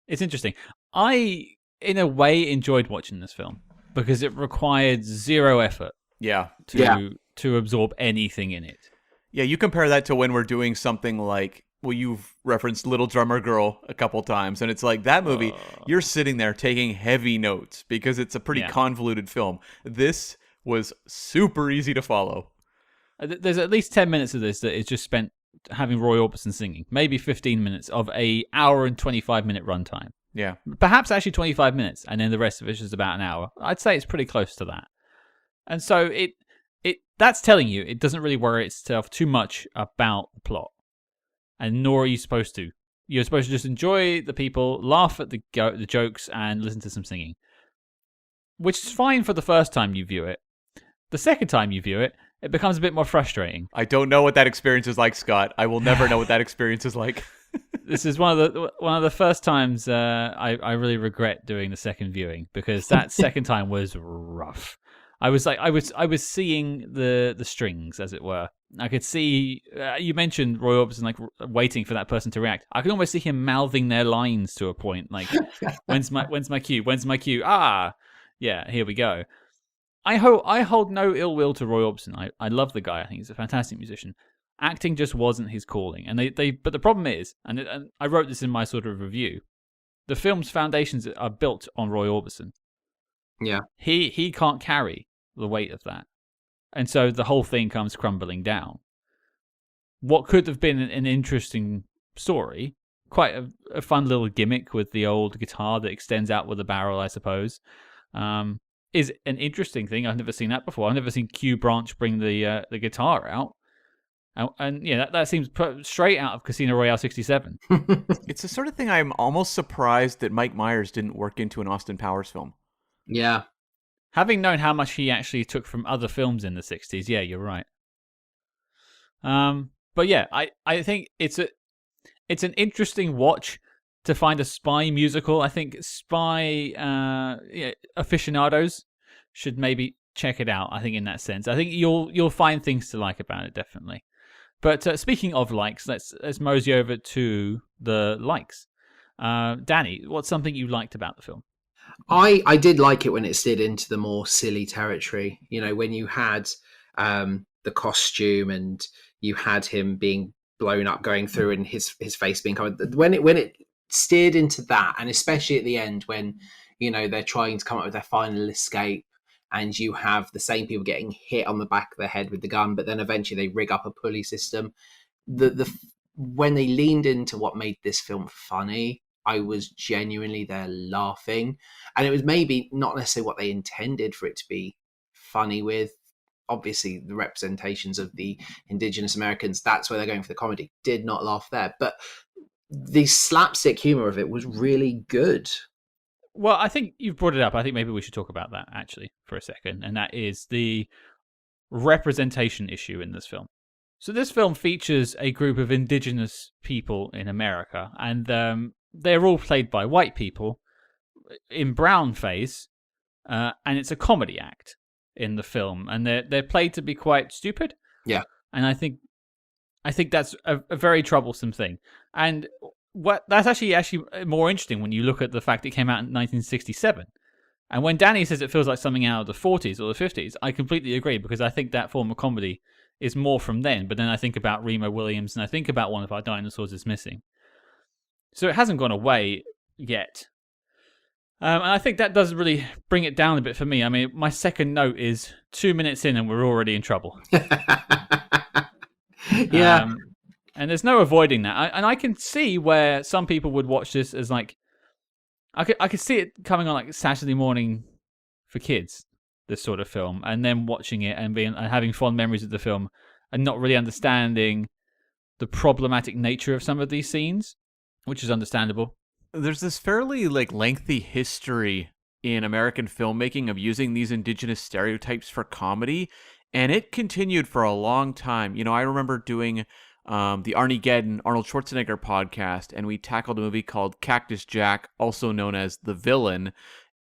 it's interesting. I, in a way, enjoyed watching this film because it required zero effort. To absorb anything in it. Yeah, you compare that to when we're doing something like, well, you've referenced Little Drummer Girl a couple times, and it's like that movie, you're sitting there taking heavy notes because it's a pretty convoluted film. This was super easy to follow. There's at least 10 minutes of this that is just spent having Roy Orbison singing. Maybe 15 minutes of a hour and 25-minute runtime. Yeah. Perhaps actually 25 minutes, and then the rest of it is just about an hour. I'd say it's pretty close to that. And so that's telling you it doesn't really worry itself too much about the plot. And nor are you supposed to. You're supposed to just enjoy the people, laugh at the jokes, and listen to some singing. Which is fine for the first time you view it. The second time you view it, it becomes a bit more frustrating. I don't know what that experience is like, Scott. I will never know what that experience is like. This is one of the first times I really regret doing the second viewing, because that second time was rough. I was seeing the strings, as it were. I could see you mentioned Roy Orbison like waiting for that person to react. I could almost see him mouthing their lines to a point, like when's my cue? When's my cue? Ah, yeah, here we go. I hold no ill will to Roy Orbison. I love the guy. I think he's a fantastic musician. Acting just wasn't his calling, and but the problem is, and I wrote this in my sort of review, the film's foundations are built on Roy Orbison. Yeah, he can't carry the weight of that. And so the whole thing comes crumbling down. What could have been an interesting story, quite a fun little gimmick with the old guitar that extends out with a barrel, I suppose, is an interesting thing. I've never seen that before. I've never seen Q Branch bring the guitar out. And yeah, that seems straight out of Casino Royale 67. It's the sort of thing I'm almost surprised that Mike Myers didn't work into an Austin Powers film. Yeah. Having known how much he actually took from other films in the 60s, yeah, you're right. But yeah, I think it's an interesting watch to find a spy musical. I think spy aficionados should maybe check it out. I think in that sense, I think you'll find things to like about it, definitely. But speaking of likes, let's mosey over to the likes. Danny, what's something you liked about the film? I did like it when it slid into the more silly territory. You know, when you had the costume and you had him being blown up, going through, and his face being covered. When it steered into that, and especially at the end when, you know, they're trying to come up with their final escape, and you have the same people getting hit on the back of the head with the gun, but then eventually they rig up a pulley system. When they leaned into what made this film funny, I was genuinely there laughing. And it was maybe not necessarily what they intended for it to be funny with. Obviously, the representations of the indigenous Americans, that's where they're going for the comedy. Did not laugh there. But the slapstick humor of it was really good. Well, I think you've brought it up. I think maybe we should talk about that, actually, for a second. And that is the representation issue in this film. So this film features a group of indigenous people in America, and they're all played by white people in brown face, and it's a comedy act in the film, and they're played to be quite stupid. Yeah, and I think that's a very troublesome thing. And that's actually more interesting when you look at the fact it came out in 1967. And when Danny says it feels like something out of the 40s or the 50s, I completely agree, because I think that form of comedy is more from then. But then I think about Remo Williams, and I think about One of Our Dinosaurs Is Missing. So it hasn't gone away yet. And I think that does really bring it down a bit for me. I mean, my second note is 2 minutes in and we're already in trouble. Yeah. And there's no avoiding that. And I can see where some people would watch this as like, I could see it coming on like Saturday morning for kids, this sort of film, and then watching it and having fond memories of the film and not really understanding the problematic nature of some of these scenes, which is understandable. There's this fairly lengthy history in American filmmaking of using these indigenous stereotypes for comedy, and it continued for a long time. You know, I remember doing the Armageddon Arnold Schwarzenegger podcast, and we tackled a movie called Cactus Jack, also known as The Villain,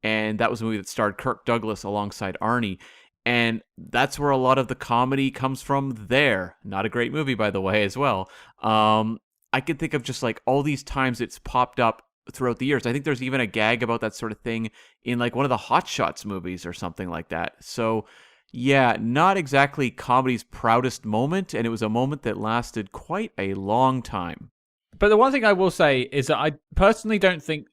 and that was a movie that starred Kirk Douglas alongside Arnie. And that's where a lot of the comedy comes from there. Not a great movie, by the way, as well. I can think of just all these times it's popped up throughout the years. I think there's even a gag about that sort of thing in one of the Hot Shots movies or something like that. So yeah, not exactly comedy's proudest moment, and it was a moment that lasted quite a long time. But the one thing I will say is that I personally don't think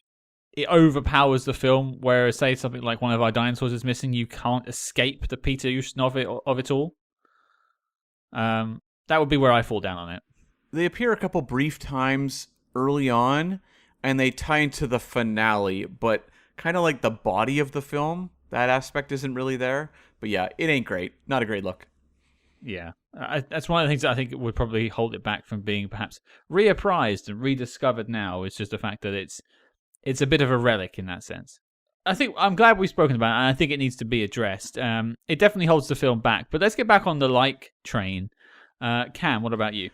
it overpowers the film, whereas say something like One of Our Dinosaurs Is Missing, you can't escape the Peter Ustinov of it all. That would be where I fall down on it. They appear a couple brief times early on, and they tie into the finale, but kind of like the body of the film, that aspect isn't really there. But yeah, it ain't great. Not a great look. Yeah, that's one of the things that I think would probably hold it back from being perhaps reapprised and rediscovered now, is just the fact that it's a bit of a relic in that sense. I think I'm glad we've spoken about it, and I think it needs to be addressed. It definitely holds the film back, but let's get back on the like train. Cam, what about you?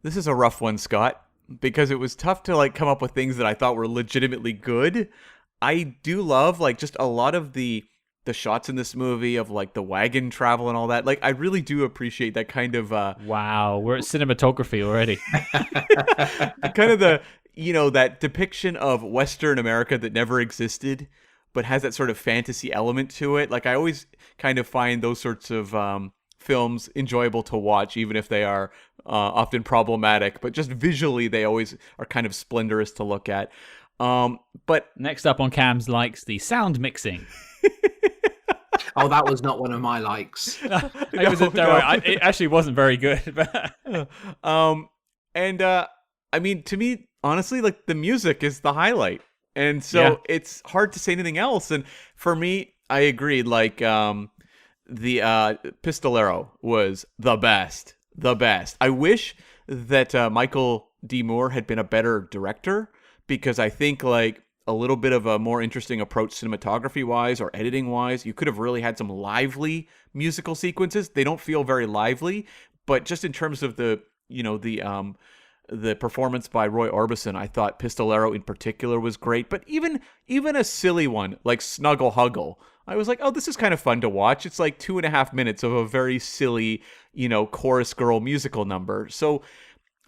This is a rough one, Scott, because it was tough to come up with things that I thought were legitimately good. I do love just a lot of the shots in this movie of the wagon travel and all that. I really do appreciate that kind of wow, we're at cinematography already. kind of that depiction of Western America that never existed, but has that sort of fantasy element to it. I always kind of find those sorts of films enjoyable to watch, even if they are often problematic, but just visually they always are kind of splendorous to look at. But next up on Cam's likes, the sound mixing. Oh, that was not one of my likes. It actually wasn't very good. I mean, to me, honestly, the music is the highlight, and so it's hard to say anything else. And for me, I agreed. The Pistolero was the best. I wish that Michael D. Moore had been a better director, because I think a little bit of a more interesting approach cinematography-wise or editing-wise. You could have really had some lively musical sequences. They don't feel very lively, but just in terms of the performance by Roy Orbison, I thought Pistolero in particular was great. But even a silly one like Snuggle Huggle, I was like, oh, this is kind of fun to watch. It's like 2.5 minutes of a very silly, chorus girl musical number. So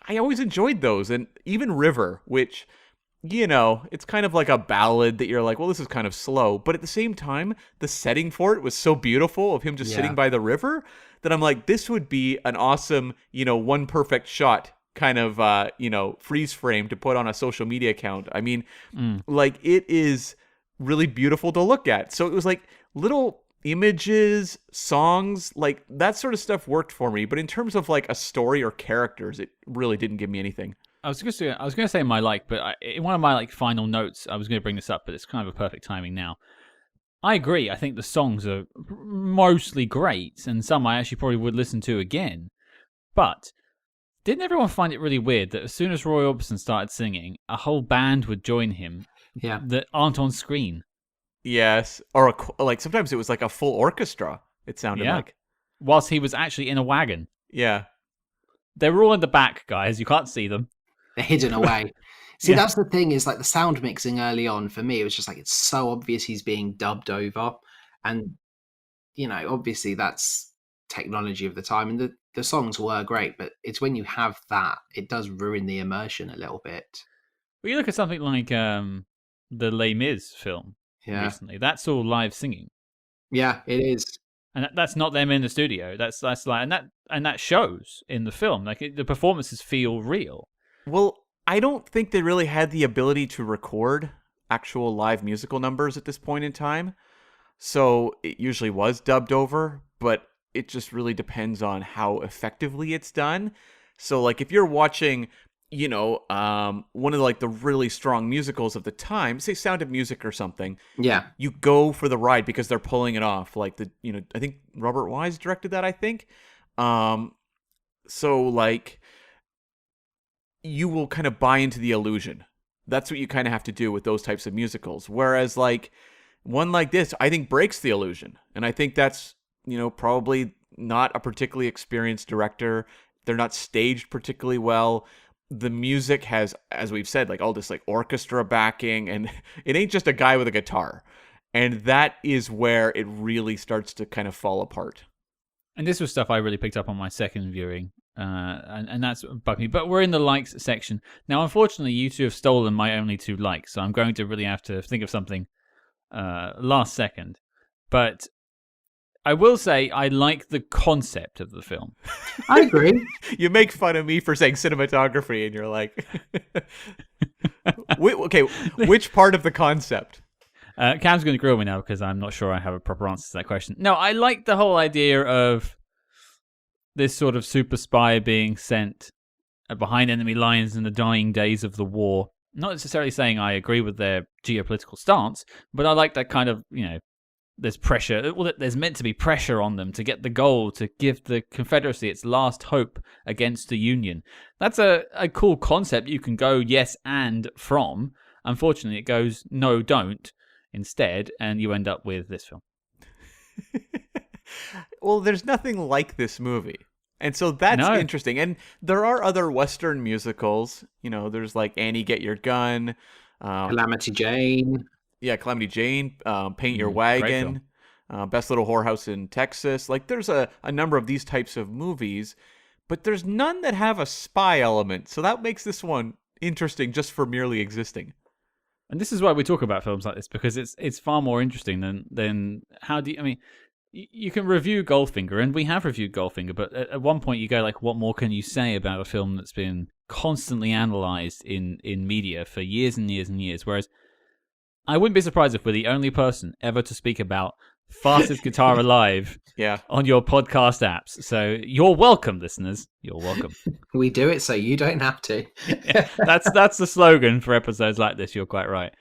I always enjoyed those. And even River, which, it's kind of like a ballad that you're like, well, this is kind of slow. But at the same time, the setting for it was so beautiful of him just sitting by the river that I'm like, this would be an awesome, one perfect shot kind of, freeze frame to put on a social media account. I mean, like, it is really beautiful to look at. So it was like little images, songs, like that sort of stuff worked for me. But in terms of like a story or characters, it really didn't give me anything. I was going to say my but in one of my final notes, I was going to bring this up, but it's kind of a perfect timing now. I agree. I think the songs are mostly great, and some I actually probably would listen to again. But didn't everyone find it really weird that as soon as Roy Orbison started singing, a whole band would join him that aren't on screen? Yes, or like sometimes it was like a full orchestra. It sounded like, whilst he was actually in a wagon. Yeah, they were all in the back, guys. You can't see them. They're hidden away. See, that's the thing, is like the sound mixing early on for me, it was just like, it's so obvious he's being dubbed over. And, obviously that's technology of the time. And the songs were great, but it's when you have that, it does ruin the immersion a little bit. Well, you look at something like the Les Mis film recently. That's all live singing. Yeah, it is. And that's not them in the studio. That's like, and that shows in the film. Like the performances feel real. Well, I don't think they really had the ability to record actual live musical numbers at this point in time. So it usually was dubbed over, but it just really depends on how effectively it's done. So like if you're watching, one of like the really strong musicals of the time, say Sound of Music or something. Yeah. You go for the ride because they're pulling it off. Like I think Robert Wise directed that, I think. So like, you will kind of buy into the illusion. That's what you kind of have to do with those types of musicals. Whereas like one like this, I think breaks the illusion. And I think that's, probably not a particularly experienced director. They're not staged particularly well. The music has, as we've said, like all this like orchestra backing, and it ain't just a guy with a guitar. And that is where it really starts to kind of fall apart. And this was stuff I really picked up on my second viewing. And that's bugged me. But we're in the likes section. Now, unfortunately, you two have stolen my only 2 likes, so I'm going to really have to think of something last second. But I will say I like the concept of the film. I agree. You make fun of me for saying cinematography, and you're like... Okay, which part of the concept? Cam's going to grill me now because I'm not sure I have a proper answer to that question. No, I like the whole idea of this sort of super spy being sent behind enemy lines in the dying days of the war. Not necessarily saying I agree with their geopolitical stance, but I like that kind of, there's pressure. Well, there's meant to be pressure on them to get the goal, to give the Confederacy its last hope against the Union. That's a cool concept you can go yes and from. Unfortunately, it goes no, don't instead, and you end up with this film. Well, there's nothing like this movie. And so that's interesting. And there are other Western musicals. There's like Annie, Get Your Gun. Calamity Jane. Yeah, Calamity Jane. Paint Your Wagon. Best Little Whorehouse in Texas. Like there's a number of these types of movies. But there's none that have a spy element. So that makes this one interesting just for merely existing. And this is why we talk about films like this, because it's far more interesting than how do you... I mean... You can review Goldfinger, and we have reviewed Goldfinger, but at one point you go like, what more can you say about a film that's been constantly analysed in media for years and years and years? Whereas I wouldn't be surprised if we're the only person ever to speak about Fastest Guitar Alive on your podcast apps. So you're welcome, listeners. You're welcome. We do it so you don't have to. That's the slogan for episodes like this. You're quite right.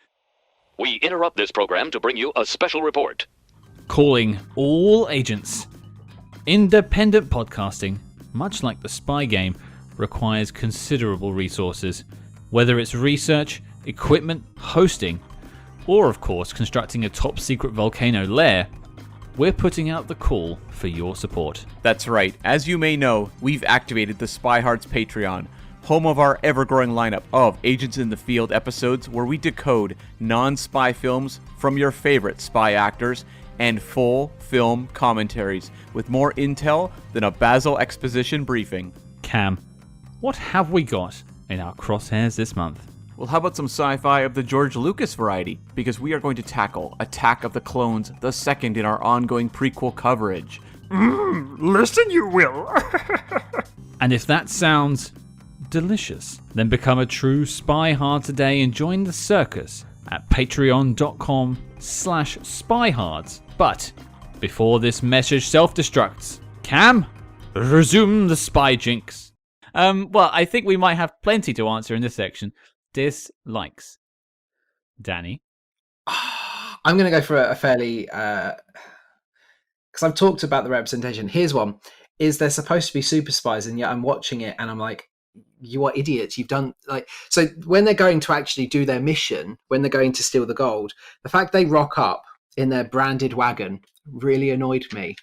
We interrupt this program to bring you a special report. Calling all agents. Independent podcasting, much like the spy game, requires considerable resources. Whether it's research, equipment, hosting, or of course constructing a top secret volcano lair, we're putting out the call for your support. That's right. As you may know, we've activated the Spy Hearts Patreon, home of our ever-growing lineup of Agents in the Field episodes where we decode non-spy films from your favorite spy actors and full film commentaries with more intel than a Basil exposition briefing. Cam, what have we got in our crosshairs this month? Well, how about some sci-fi of the George Lucas variety? Because we are going to tackle Attack of the Clones, the second in our ongoing prequel coverage. Listen, you will. And if that sounds delicious, then become a true spy hard today and join the circus at patreon.com/spyhards. But before this message self-destructs, Cam, resume the spy jinx. Well, I think we might have plenty to answer in this section. Dislikes. Danny? I'm going to go for a fairly... because I've talked about the representation. Here's one. Is there supposed to be super spies, and yet I'm watching it and I'm like, you are idiots. You've done... So when they're going to actually do their mission, when they're going to steal the gold, the fact they rock up in their branded wagon really annoyed me.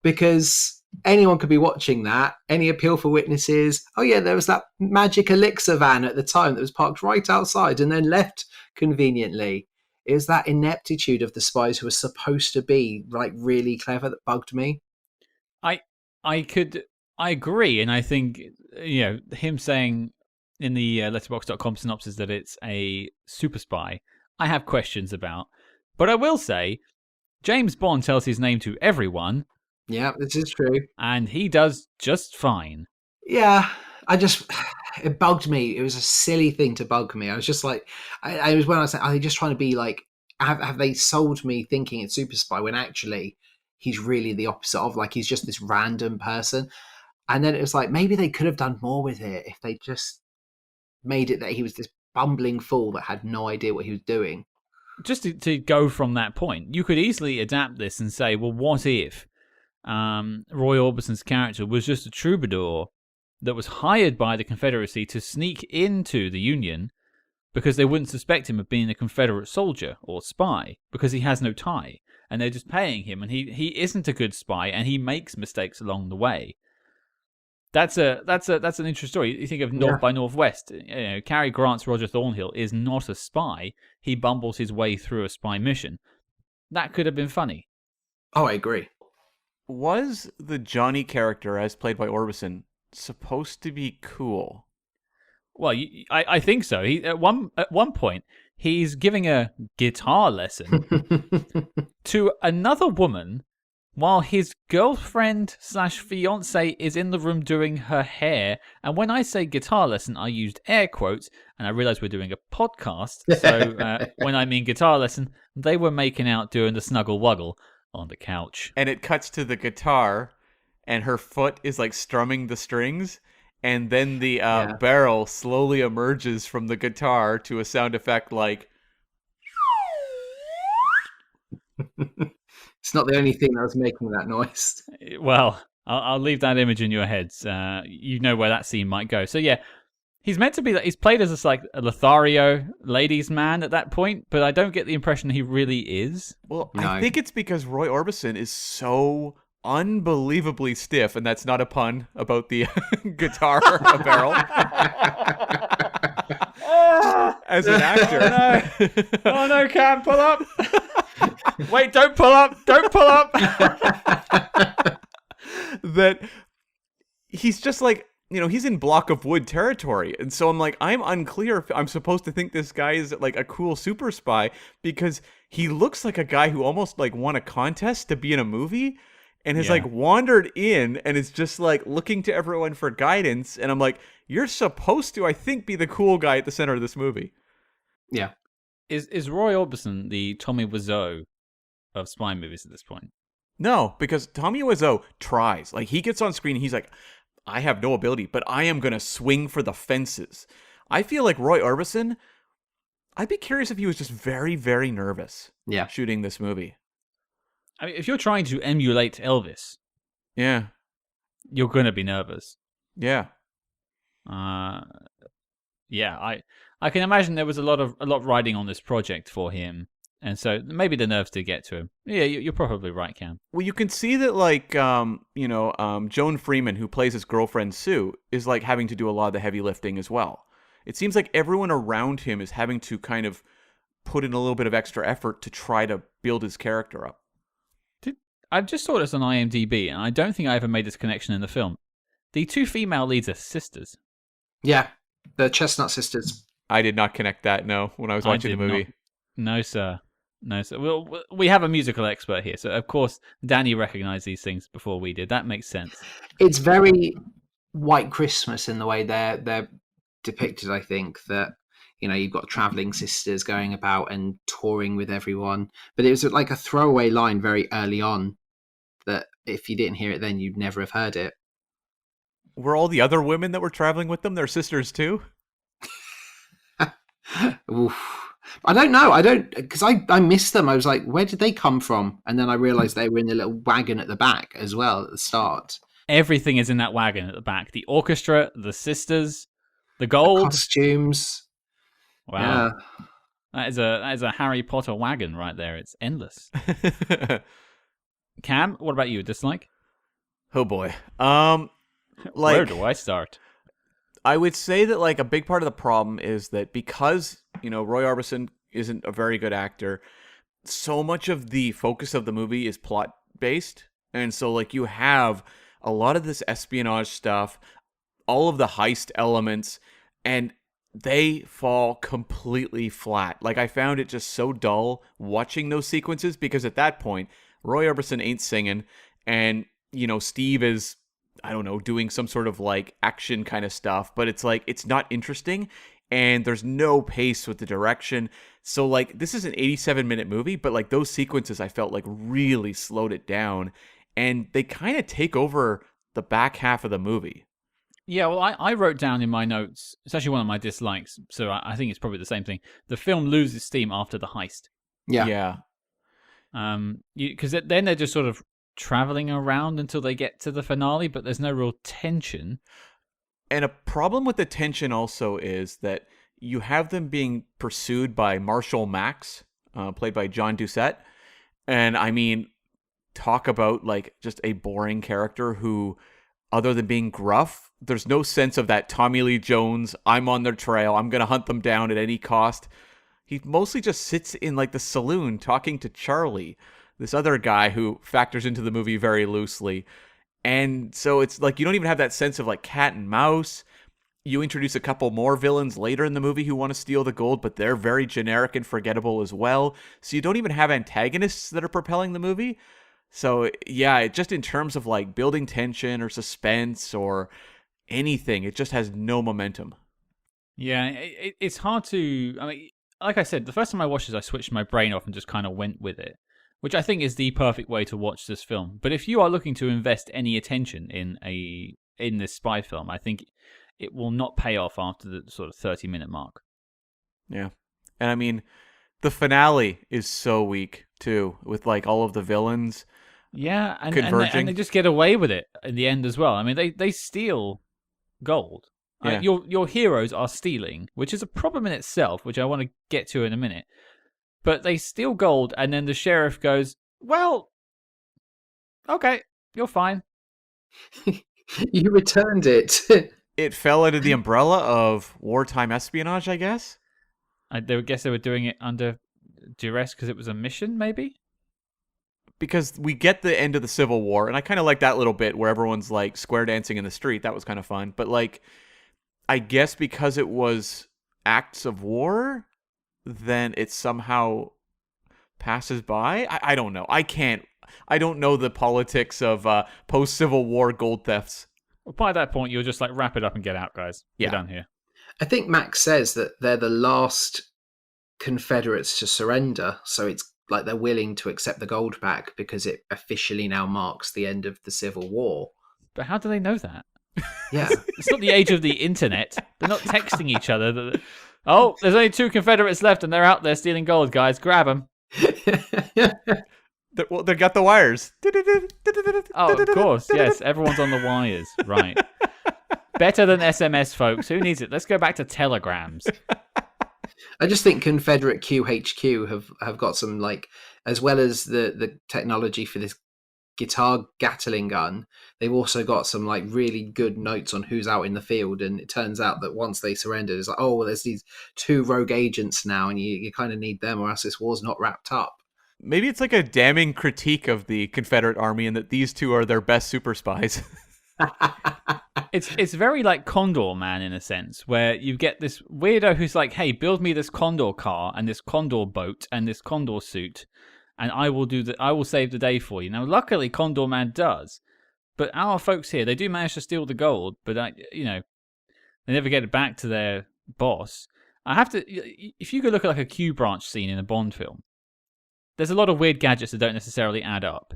Because... anyone could be watching that. Any appeal for witnesses? Oh yeah, there was that magic elixir van at the time that was parked right outside and then left conveniently. It was that ineptitude of the spies who were supposed to be really clever that bugged me. I agree, and I think him saying in the letterboxd.com synopsis that it's a super spy, I have questions about. But I will say, James Bond tells his name to everyone. Yeah, this is true. And he does just fine. Yeah, it bugged me. It was a silly thing to bug me. I was just like, I was when I was saying, are they just trying to be like, have they sold me thinking it's super spy when actually he's really the opposite of, he's just this random person. And then it was like, maybe they could have done more with it if they just made it that he was this bumbling fool that had no idea what he was doing. Just to go from that point, you could easily adapt this and say, well, what if Roy Orbison's character was just a troubadour that was hired by the Confederacy to sneak into the Union because they wouldn't suspect him of being a Confederate soldier or spy because he has no tie, and they're just paying him, and he isn't a good spy, and he makes mistakes along the way. That's an interesting story. You think of North by Northwest. Cary Grant's Roger Thornhill is not a spy. He bumbles his way through a spy mission. That could have been funny. Oh, I agree. Was the Johnny character, as played by Orbison, supposed to be cool? Well, I think so. At one point, he's giving a guitar lesson to another woman while his girlfriend/fiance is in the room doing her hair. And when I say guitar lesson, I used air quotes, and I realized we're doing a podcast. So when I mean guitar lesson, they were making out doing the Snuggle Huggle on the couch. And it cuts to the guitar, and her foot is strumming the strings, and then the barrel slowly emerges from the guitar to a sound effect like... It's not the only thing that was making that noise. Well, I'll leave that image in your heads. You know where that scene might go. So yeah, he's meant to be... he's played as a Lothario ladies' man at that point, but I don't get the impression he really is. Well, no. I think it's because Roy Orbison is so unbelievably stiff, and that's not a pun about the guitar barrel. As an actor. Oh no, Cam, pull up. Wait, don't pull up. Don't pull up. That he's just he's in block of wood territory. And so I'm unclear if I'm supposed to think this guy is a cool super spy, because he looks like a guy who almost won a contest to be in a movie and has wandered in and is just looking to everyone for guidance. And I'm like, you're supposed to, I think, be the cool guy at the center of this movie. Yeah. Is Roy Orbison the Tommy Wiseau of spy movies at this point? No, because Tommy Wiseau tries. He gets on screen and he's like, I have no ability, but I am going to swing for the fences. I feel like Roy Orbison, I'd be curious if he was just very, very nervous shooting this movie. I mean, if you're trying to emulate Elvis, you're going to be nervous. Yeah. I can imagine there was a lot riding on this project for him. And so maybe the nerves did get to him. Yeah, you're probably right, Cam. Well, you can see that, like, Joan Freeman, who plays his girlfriend Sue, is like having to do a lot of the heavy lifting as well. It seems like everyone around him is having to kind of put in a little bit of extra effort to try to build his character up. I just saw this on IMDb, and I don't think I ever made this connection in the film. The 2 female leads are sisters. Yeah, the Chestnut Sisters. I did not connect that, no, when I was watching the movie. No, sir. No, sir. Well, we have a musical expert here, so of course Danny recognized these things before we did. That makes sense. It's very White Christmas in the way they're depicted. I think that you've got traveling sisters going about and touring with everyone, but it was like a throwaway line very early on that if you didn't hear it then you'd never have heard it. Were all the other women that were traveling with them their sisters too? Oof. I don't know. Because I missed them. I was like, where did they come from? And then I realized they were in the little wagon at the back as well at the start. Everything is in that wagon at the back. The orchestra, the sisters, the gold. The costumes. Wow. Yeah. That is a Harry Potter wagon right there. It's endless. Cam, what about you? Dislike? Oh boy. Where do I start? I would say that, like, a big part of the problem is that because, Roy Orbison isn't a very good actor, so much of the focus of the movie is plot based. And so, like, you have a lot of this espionage stuff, all of the heist elements, and they fall completely flat. Like, I found it just so dull watching those sequences because at that point, Roy Orbison ain't singing, and, Steve is, I don't know, doing some sort of like action kind of stuff, but it's like, it's not interesting and there's no pace with the direction. So like, this is an 87-minute movie, but like those sequences I felt like really slowed it down and they kind of take over the back half of the movie. Yeah, well, I wrote down in my notes, it's actually one of my dislikes, so I think it's probably the same thing. The film loses steam after the heist. Yeah. Because then they're just sort of traveling around until they get to the finale, but there's no real tension. And a problem with the tension also is that you have them being pursued by Marshall Max, played by John Doucette. And I mean, talk about like just a boring character who, other than being gruff, there's no sense of that Tommy Lee Jones, I'm on their trail, I'm going to hunt them down at any cost. He mostly just sits in like the saloon talking to Charlie, this other guy who factors into the movie very loosely. And so it's like you don't even have that sense of like cat and mouse. You introduce a couple more villains later in the movie who want to steal the gold, but they're very generic and forgettable as well. So you don't even have antagonists that are propelling the movie. So yeah, just in terms of like building tension or suspense or anything, it just has no momentum. Yeah, it's hard to... I mean, like I said, the first time I watched this, I switched my brain off and just kind of went with it, which I think is the perfect way to watch this film. But if you are looking to invest any attention in this spy film, I think it will not pay off after the sort of 30-minute mark. Yeah. And I mean, the finale is so weak, too, with like all of the villains. Yeah, and they just get away with it in the end as well. I mean, they steal gold. Yeah. Your heroes are stealing, which is a problem in itself, which I want to get to in a minute. But they steal gold, and then the sheriff goes, well, okay, you're fine. You returned it. It fell under the umbrella of wartime espionage, I guess. I guess they were doing it under duress because it was a mission, maybe? Because we get the end of the Civil War, and I kind of like that little bit where everyone's like square dancing in the street. That was kind of fun. But like, I guess because it was acts of war, then it somehow passes by. I don't know. I don't know the politics of post-Civil War gold thefts. Well, by that point, you're just like, wrap it up and get out, guys. Yeah. We're done here. I think Max says that they're the last Confederates to surrender, so it's like they're willing to accept the gold back because it officially now marks the end of the Civil War. But how do they know that? Yeah. It's not the age of the internet. They're not texting each other. Oh, there's only 2 Confederates left and they're out there stealing gold, guys. Grab them. Well, they got the wires. Oh, of course. Yes, everyone's on the wires. Right. Better than SMS, folks. Who needs it? Let's go back to telegrams. I just think Confederate QHQ have got some, like, as well as the technology for this guitar Gatling gun, they've also got some like really good notes on who's out in the field. And it turns out that once they surrendered, it's like, oh, well, there's these 2 rogue agents now, and you kind of need them, or else this war's not wrapped up. Maybe it's like a damning critique of the Confederate Army and that these 2 are their best super spies. It's very like Condor Man in a sense, where you get this weirdo who's like, hey, build me this Condor car and this Condor boat and this Condor suit, and I will save the day for you. Now, luckily, Condor Man does, but our folks here, they do manage to steal the gold, but they never get it back to their boss. I have to, if you could look at like a Q branch scene in a Bond film, there's a lot of weird gadgets that don't necessarily add up.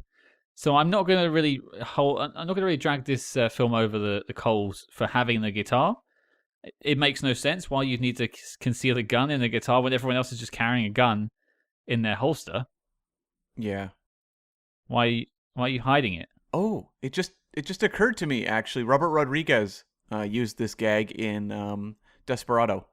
So I'm not going to really drag this film over the coals for having the guitar. It makes no sense why you'd need to conceal a gun in the guitar when everyone else is just carrying a gun in their holster. Yeah. Why are you hiding it? Oh, it just occurred to me, actually. Robert Rodriguez used this gag in Desperado.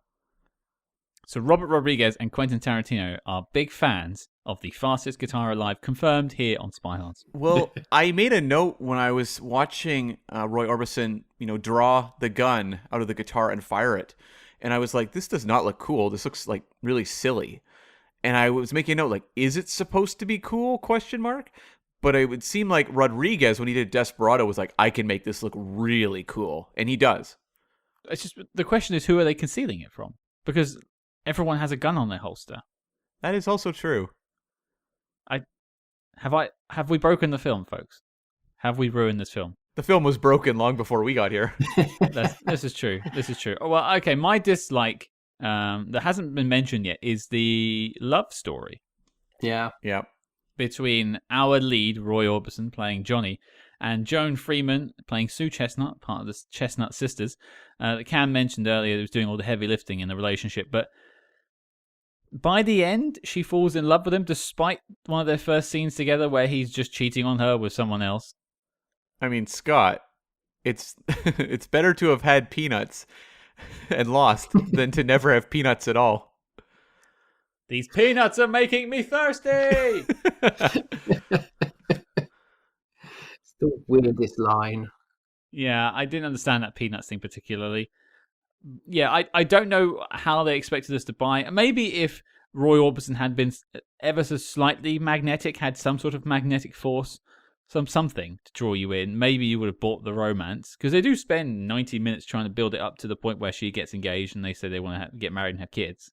So Robert Rodriguez and Quentin Tarantino are big fans of the fastest guitar alive, confirmed here on Spy Hards. Well, I made a note when I was watching Roy Orbison, draw the gun out of the guitar and fire it. And I was like, this does not look cool. This looks like really silly. And I was making a note, like, is it supposed to be cool? ? But it would seem like Rodriguez, when he did Desperado, was like, I can make this look really cool. And he does. It's just, the question is, who are they concealing it from? Because everyone has a gun on their holster. That is also true. Have we broken the film, folks? Have we ruined this film? The film was broken long before we got here. This is true. This is true. Oh, well, okay, my dislike that hasn't been mentioned yet is the love story. Yeah. Between our lead, Roy Orbison, playing Johnny, and Joan Freeman, playing Sue Chestnut, part of the Chestnut sisters, that Cam mentioned earlier, that was doing all the heavy lifting in the relationship. But by the end, she falls in love with him, despite one of their first scenes together where he's just cheating on her with someone else. I mean, Scott, it's it's better to have had peanuts and lost than to never have peanuts at all. These peanuts are making me thirsty! It's the weirdest line. Yeah, I didn't understand that peanuts thing particularly. Yeah, I don't know how they expected us to buy. Maybe if Roy Orbison had been ever so slightly magnetic, had some sort of magnetic force, something to draw you in, maybe you would have bought the romance. Because they do spend 90 minutes trying to build it up to the point where she gets engaged and they say they want to get married and have kids.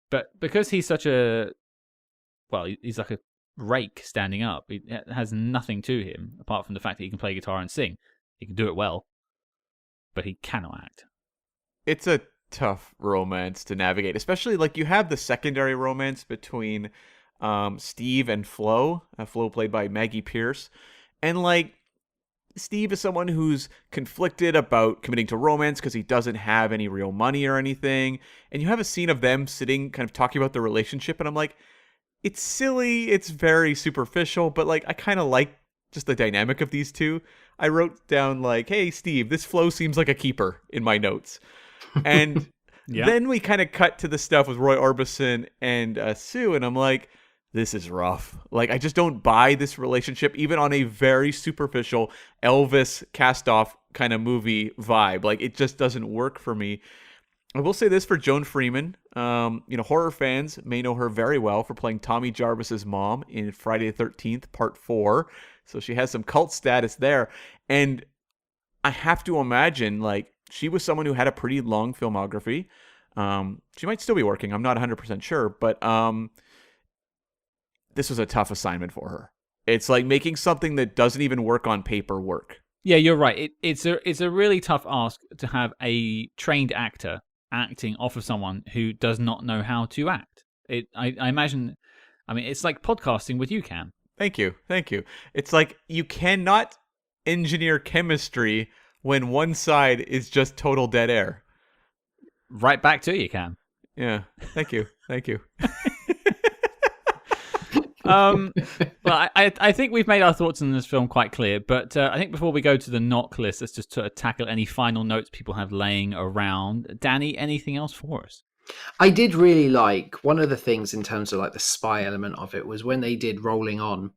But because he's such he's like a rake standing up. It has nothing to him apart from the fact that he can play guitar and sing. He can do it well, but he cannot act. It's a tough romance to navigate, especially like you have the secondary romance between Steve and Flo. Flo played by Maggie Pierce, and like Steve is someone who's conflicted about committing to romance because he doesn't have any real money or anything. And you have a scene of them sitting kind of talking about their relationship, and I'm like, it's silly, it's very superficial, but like I kind of like just the dynamic of these two. I wrote down like, hey Steve, this Flo seems like a keeper in my notes. And then we kind of cut to the stuff with Roy Orbison and Sue, and I'm like, this is rough. Like, I just don't buy this relationship, even on a very superficial Elvis cast-off kind of movie vibe. Like, it just doesn't work for me. I will say this for Joan Freeman. Horror fans may know her very well for playing Tommy Jarvis's mom in Friday the 13th, Part 4. So she has some cult status there. And I have to imagine, like, she was someone who had a pretty long filmography. She might still be working. I'm not 100% sure. But this was a tough assignment for her. It's like making something that doesn't even work on paper work. Yeah, you're right. It's a really tough ask to have a trained actor acting off of someone who does not know how to act. I imagine, it's like podcasting with you, Cam. Thank you. It's like you cannot engineer chemistry when one side is just total dead air. Right back to you, Cam. Yeah, thank you. Well, I think we've made our thoughts on this film quite clear, but I think before we go to the knock list, let's just tackle any final notes people have laying around. Danny, anything else for us? I did really like one of the things in terms of like the spy element of it was when they did Rolling On,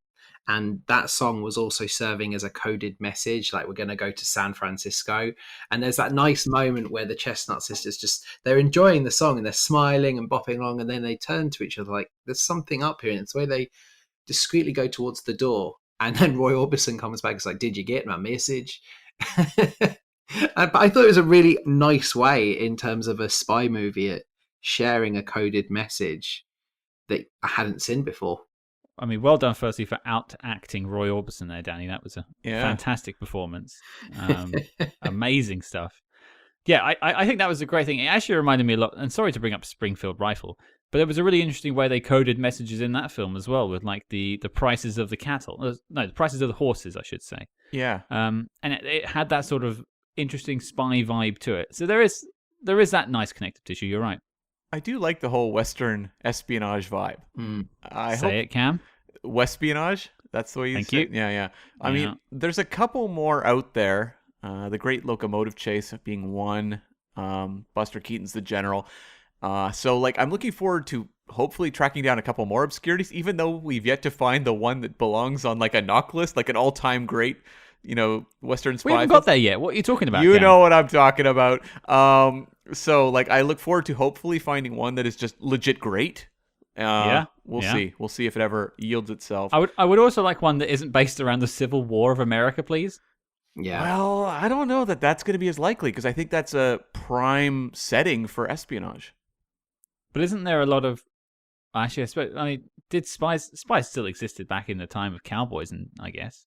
and that song was also serving as a coded message, like we're going to go to San Francisco. And there's that nice moment where the Chestnut Sisters they're enjoying the song and they're smiling and bopping along, and then they turn to each other like there's something up here, and it's the way they discreetly go towards the door, and then Roy Orbison comes back. It's like, did you get my message? But I thought it was a really nice way in terms of a spy movie at sharing a coded message that I hadn't seen before. I mean, well done, firstly, for out-acting Roy Orbison there, Danny. That was a fantastic performance. Amazing stuff. Yeah, I think that was a great thing. It actually reminded me a lot, and sorry to bring up Springfield Rifle, but it was a really interesting way they coded messages in that film as well, with like the prices of the cattle. No, the prices of the horses, I should say. Yeah. And it had that sort of interesting spy vibe to it. So there is that nice connective tissue, you're right. I do like the whole Western espionage vibe. Say it, Cam. Wespionage? That's the way you say it? Yeah. I mean, there's a couple more out there. The Great Locomotive Chase being one. Buster Keaton's the general. So, like, I'm looking forward to hopefully tracking down a couple more obscurities, even though we've yet to find the one that belongs on, like, a knock list, like an all-time great, Western spy. We haven't got there yet. What are you talking about, You Cam? know what I'm talking about. So, like, I look forward to hopefully finding one that is just legit great. We'll see. We'll see if it ever yields itself. I would also like one that isn't based around the Civil War of America, please. Yeah. Well, I don't know that that's going to be as likely, because I think that's a prime setting for espionage. But isn't there a lot of... Actually, I mean, did spies still existed back in the time of cowboys, and I guess.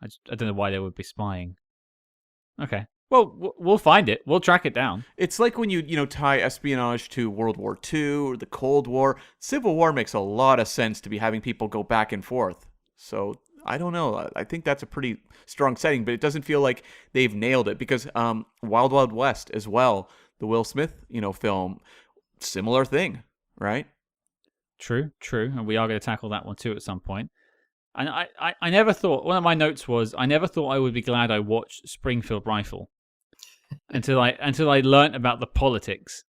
I don't know why they would be spying. Okay. Well, we'll find it. We'll track it down. It's like when you tie espionage to World War II or the Cold War. Civil War makes a lot of sense to be having people go back and forth. So I don't know. I think that's a pretty strong setting, but it doesn't feel like they've nailed it, because Wild Wild West as well, the Will Smith film, similar thing, right? True. And we are going to tackle that one too at some point. And I never thought, one of my notes was, I never thought I would be glad I watched Springfield Rifle until I learnt about the politics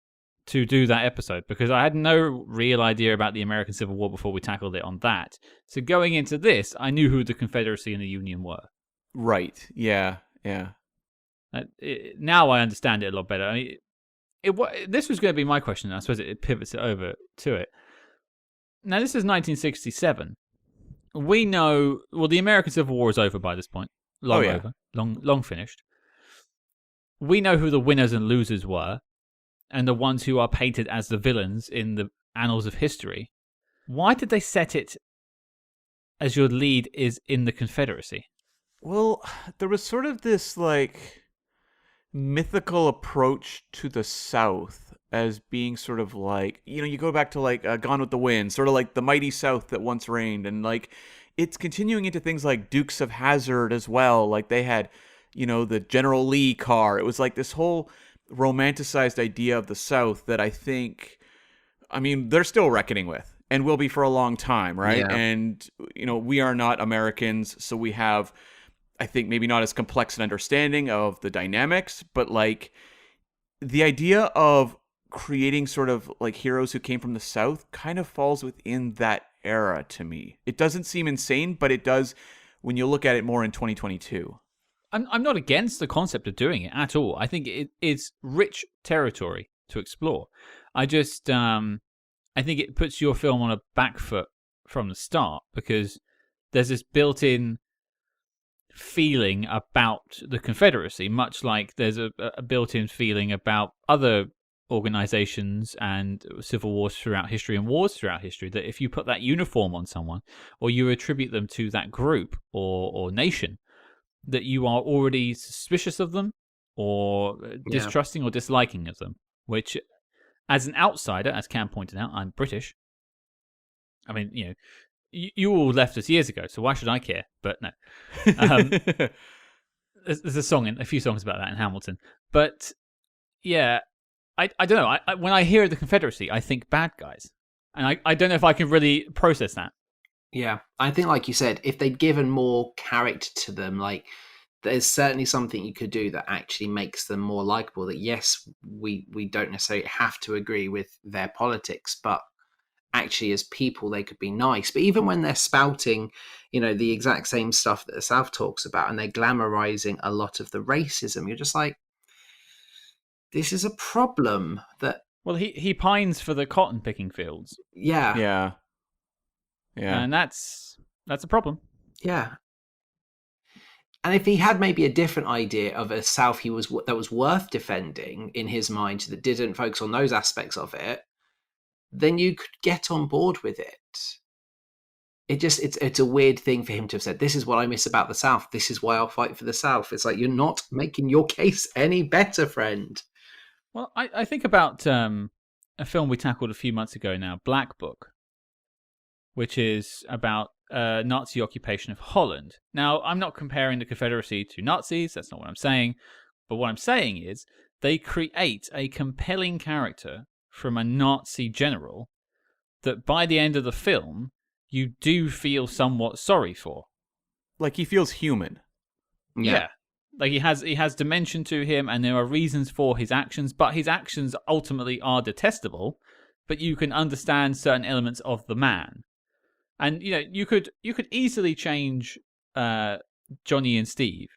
to do that episode, because I had no real idea about the American Civil War before we tackled it on that. So going into this, I knew who the Confederacy and the Union were. Right. Yeah. Now I understand it a lot better. I mean, this was going to be my question, and I suppose it pivots it over to it. Now, this is 1967. We know, well, the American Civil War is over by this point. Over. Long finished. We know who the winners and losers were, and the ones who are painted as the villains in the annals of history. Why did they set it as your lead is in the Confederacy? Well, there was sort of this, like, mythical approach to the South as being sort of like, you go back to like Gone with the Wind, sort of like the mighty South that once reigned, and like it's continuing into things like Dukes of Hazzard as well. Like they had, the General Lee car. It was like this whole romanticized idea of the South that I think, they're still reckoning with and will be for a long time, right? Yeah. And, we are not Americans, so we have, I think, maybe not as complex an understanding of the dynamics, but like the idea of creating sort of like heroes who came from the South kind of falls within that era to me. It doesn't seem insane, but it does when you look at it more in 2022. I'm not against the concept of doing it at all. I think it's rich territory to explore. I just I think it puts your film on a back foot from the start, because there's this built-in feeling about the Confederacy, much like there's a built-in feeling about other organizations and civil wars throughout history and wars throughout history, that if you put that uniform on someone or you attribute them to that group or nation, that you are already suspicious of them or distrusting or disliking of them, which as an outsider, as Cam pointed out, I'm British. I mean, you all left us years ago, so why should I care? But no. There's a few songs about that in Hamilton. But yeah, I don't know. When I hear the Confederacy, I think bad guys. And I don't know if I can really process that. Yeah, I think, like you said, if they'd given more character to them, like there's certainly something you could do that actually makes them more likable. That yes, we don't necessarily have to agree with their politics, but actually as people they could be nice. But even when they're spouting, the exact same stuff that the South talks about, and they're glamorizing a lot of the racism, you're just like, this is a problem. That Well, he pines for the cotton picking fields, Yeah. and that's a problem. Yeah. And if he had maybe a different idea of a South that was worth defending in his mind, that didn't focus on those aspects of it, then you could get on board with it. It's a weird thing for him to have said, this is what I miss about the South. This is why I'll fight for the South. It's like, you're not making your case any better, friend. Well, I think about a film we tackled a few months ago now, Black Book, which is about Nazi occupation of Holland. Now, I'm not comparing the Confederacy to Nazis. That's not what I'm saying. But what I'm saying is they create a compelling character from a Nazi general that by the end of the film, you do feel somewhat sorry for. Like he feels human. Yeah. Like he has dimension to him, and there are reasons for his actions, but his actions ultimately are detestable, but you can understand certain elements of the man. And you could easily change Johnny and Steve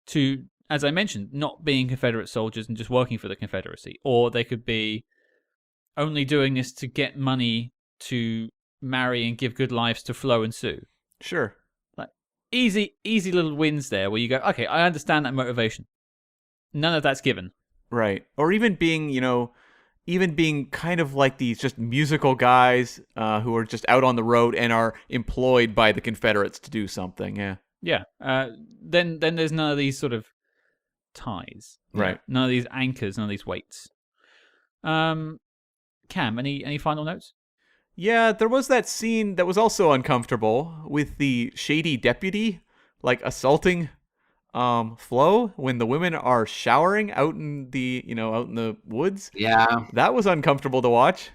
to, as I mentioned, not being Confederate soldiers and just working for the Confederacy, or they could be only doing this to get money to marry and give good lives to Flo and Sue. Sure. Like easy little wins there where you go, okay, I understand that motivation. None of that's given. Right. Or even being, kind of like these just musical guys who are just out on the road and are employed by the Confederates to do something. Yeah. Yeah. Then there's none of these sort of ties. Right. None of these anchors, none of these weights. Cam, any final notes? Yeah, there was that scene that was also uncomfortable with the shady deputy, like assaulting Flo when the women are showering out in the woods. Yeah. That was uncomfortable to watch.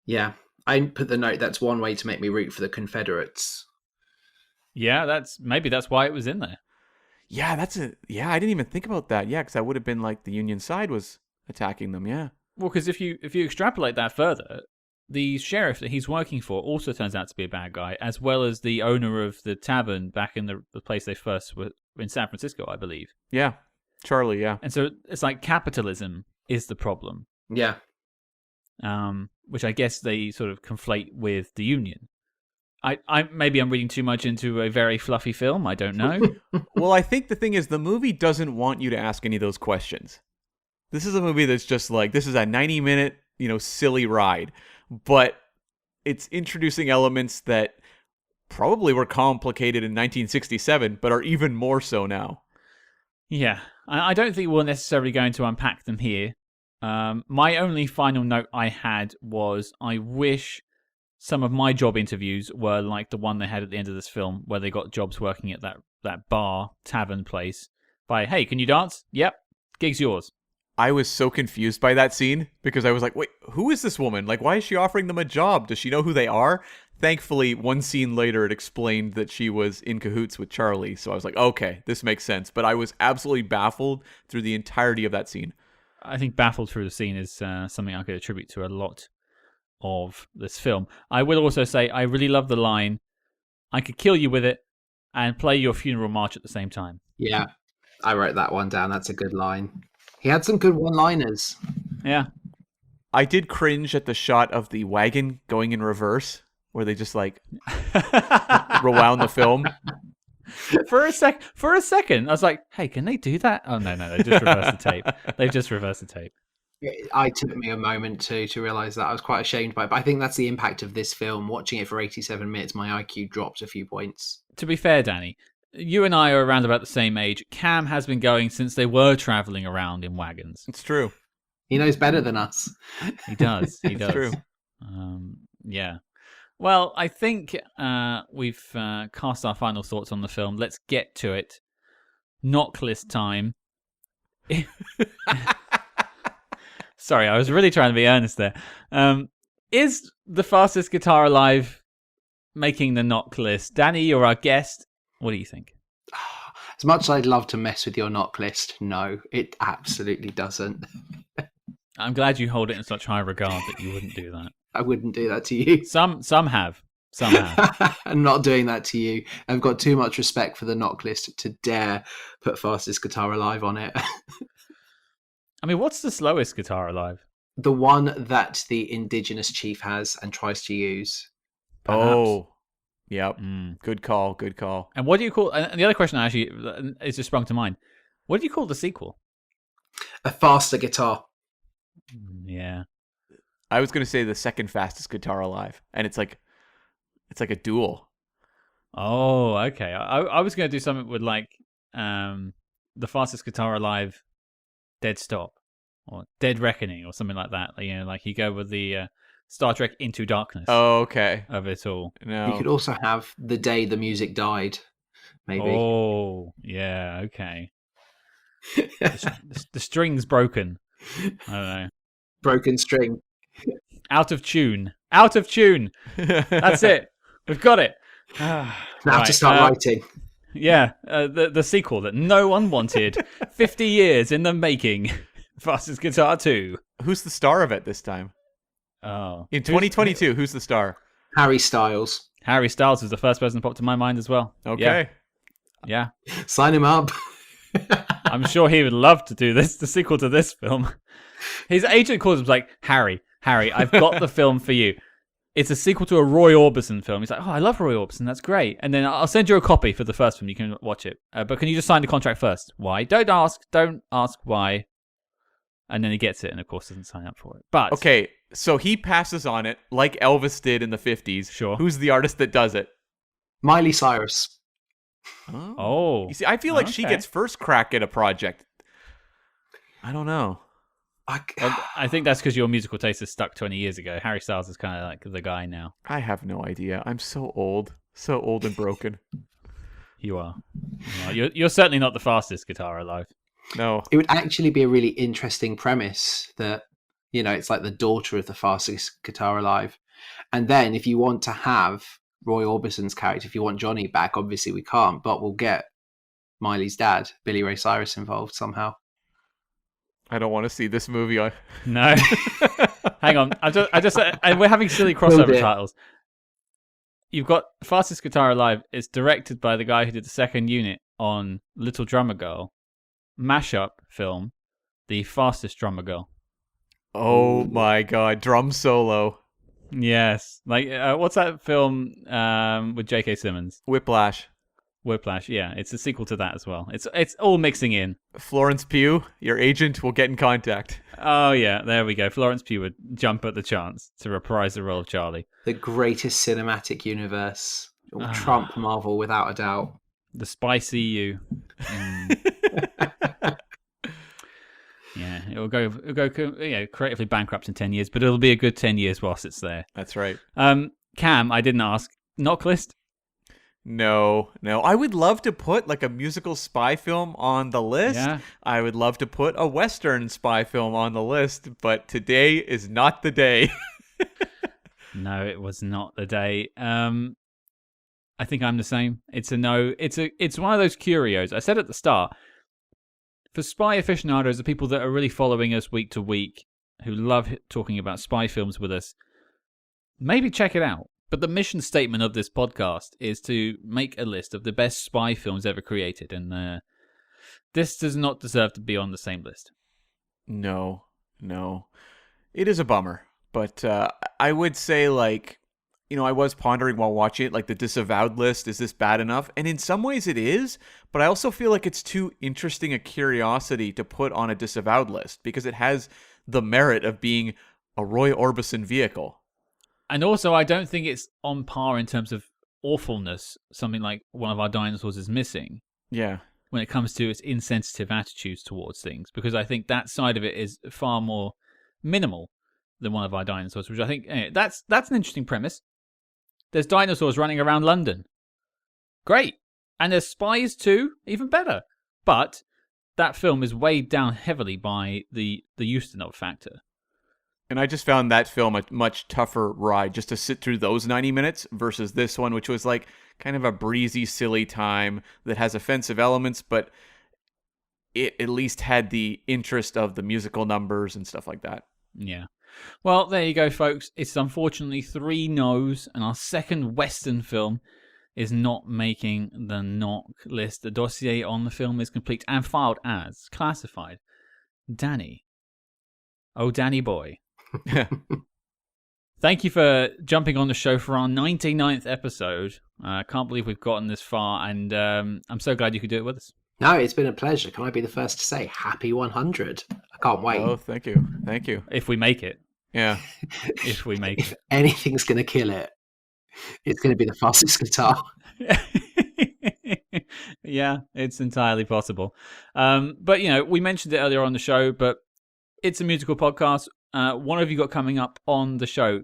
Yeah. I put the note, that's one way to make me root for the Confederates. Yeah, maybe that's why it was in there. Yeah, I didn't even think about that. Yeah, because that would have been like the Union side was attacking them. Yeah. Well, because if you extrapolate that further, the sheriff that he's working for also turns out to be a bad guy, as well as the owner of the tavern back in the place they first were in San Francisco, I believe. Yeah, Charlie, yeah. And so it's like capitalism is the problem. Yeah. Which I guess they sort of conflate with the Union. Maybe I'm reading too much into a very fluffy film. I don't know. Well, I think the thing is the movie doesn't want you to ask any of those questions. This is a movie that's just like, this is a 90-minute, silly ride. But it's introducing elements that probably were complicated in 1967, but are even more so now. Yeah, I don't think we're necessarily going to unpack them here. My only final note I had was I wish some of my job interviews were like the one they had at the end of this film, where they got jobs working at that bar, tavern place. By, hey, can you dance? Yep, gig's yours. I was so confused by that scene because I was like, wait, who is this woman? Like, why is she offering them a job? Does she know who they are? Thankfully, one scene later, it explained that she was in cahoots with Charlie. So I was like, okay, this makes sense. But I was absolutely baffled through the entirety of that scene. I think baffled through the scene is something I could attribute to a lot of this film. I will also say I really love the line, I could kill you with it and play your funeral march at the same time. Yeah, I wrote that one down. That's a good line. He had some good one-liners. Yeah. I did cringe at the shot of the wagon going in reverse, where they just like rewound the film. For a second, I was like, hey, can they do that? Oh, no, they just reversed the tape. They've just reversed the tape. It took me a moment to realise that. I was quite ashamed by it. But I think that's the impact of this film. Watching it for 87 minutes, my IQ dropped a few points. To be fair, Danny, you and I are around about the same age. Cam has been going since they were travelling around in wagons. It's true. He knows better than us. He does. He does. True. Yeah. Well, I think we've cast our final thoughts on the film. Let's get to it. Knock list time. Sorry, I was really trying to be earnest there. Is The Fastest Guitar Alive making the knock list? Danny, you're our guest. What do you think? As much as I'd love to mess with your knock list, no, it absolutely doesn't. I'm glad you hold it in such high regard that you wouldn't do that. I wouldn't do that to you. Some have. Some have. I'm not doing that to you. I've got too much respect for the knock list to dare put Fastest Guitar Alive on it. I mean, what's the slowest guitar alive? The one that the indigenous chief has and tries to use. Perhaps. Oh, yep. Good call. Good call. And what do you call? And the other question actually is just sprung to mind. What do you call the sequel? A faster guitar. Yeah. I was going to say the second fastest guitar alive, and it's like a duel. Oh, okay. I was going to do something with like the fastest guitar alive, Dead Stop, or Dead Reckoning, or something like that. You know, like you go with the Star Trek Into Darkness. Oh, okay. Of it all. No. You could also have The Day the Music Died, maybe. Oh, yeah. Okay. The string's broken. I don't know. Broken String. Out of tune. Out of tune. That's it. We've got it. Now Right, to start writing. Yeah, the sequel that no one wanted. 50 years in the making. Fastest Guitar 2. Who's the star of it this time? Oh. In 2022, who's the star? Harry Styles. Harry Styles was the first person that popped to my mind as well. Okay. Yeah. Sign him up. I'm sure he would love to do this, the sequel to this film. His agent calls him like, Harry, I've got the film for you. It's a sequel to a Roy Orbison film. He's like, oh, I love Roy Orbison. That's great. And then I'll send you a copy for the first film. You can watch it. But can you just sign the contract first? Why? Don't ask why. And then he gets it and, of course, doesn't sign up for it. But Okay, so he passes on it like Elvis did in the 50s. Sure. Who's the artist that does it? Miley Cyrus. Oh. You see, I feel like she Okay. gets first crack at a project. I don't know. I think that's because your musical taste is stuck 20 years ago. Harry Styles is kind of like the guy now. I have no idea. I'm so old and broken. You are. You're certainly not the fastest guitar alive. No. It would actually be a really interesting premise that, you know, it's like the daughter of the fastest guitar alive. And then if you want to have Roy Orbison's character, if you want Johnny back, obviously we can't, but we'll get Miley's dad, Billy Ray Cyrus, involved somehow. I don't want to see this movie. No. Hang on. And we're having silly crossover titles. You've got Fastest Guitar Alive. It's directed by the guy who did the second unit on Little Drummer Girl. Mashup film, The Fastest Drummer Girl. Oh my god, drum solo. Yes. Like, what's that film with J.K. Simmons? Whiplash. Whiplash, yeah. It's a sequel to that as well. It's all mixing in. Florence Pugh, your agent will get in contact. Oh, yeah. There we go. Florence Pugh would jump at the chance to reprise the role of Charlie. The greatest cinematic universe. It will trump Marvel without a doubt. The Spicy EU. Yeah, it'll go creatively bankrupt in 10 years, but it'll be a good 10 years whilst it's there. That's right. Cam, I didn't ask. Knock list? No. I would love to put like a musical spy film on the list. Yeah. I would love to put a Western spy film on the list, but today is not the day. No, it was not the day. I think I'm the same. It's a no. It's one of those curios. I said at the start, for spy aficionados, the people that are really following us week to week, who love talking about spy films with us, maybe check it out. But the mission statement of this podcast is to make a list of the best spy films ever created, and this does not deserve to be on the same list. No. It is a bummer, but I would say, like, you know, I was pondering while watching it, like, the disavowed list, is this bad enough? And in some ways it is, but I also feel like it's too interesting a curiosity to put on a disavowed list, because it has the merit of being a Roy Orbison vehicle. And also, I don't think it's on par in terms of awfulness, something like One of Our Dinosaurs is Missing. Yeah. When it comes to its insensitive attitudes towards things, because I think that side of it is far more minimal than One of Our Dinosaurs, which I think, that's an interesting premise. There's dinosaurs running around London. Great. And there's spies too, even better. But that film is weighed down heavily by the Ustinov factor. And I just found that film a much tougher ride just to sit through those 90 minutes versus this one, which was like kind of a breezy, silly time that has offensive elements, but it at least had the interest of the musical numbers and stuff like that. Yeah. Well, there you go, folks. It's unfortunately 3 no's, and our second Western film is not making the knock list. The dossier on the film is complete and filed as classified. Danny. Oh, Danny boy. Thank you for jumping on the show for our 99th episode. I can't believe we've gotten this far, and I'm so glad you could do it with us. No, it's been a pleasure. Can I be the first to say happy 100? I can't wait. Oh, thank you. Thank you. If we make it. Yeah. If we make If it. anything's going to kill it, it's going to be the fastest guitar. Yeah, it's entirely possible. But, we mentioned it earlier on the show, but it's a musical podcast. What have you got coming up on the show?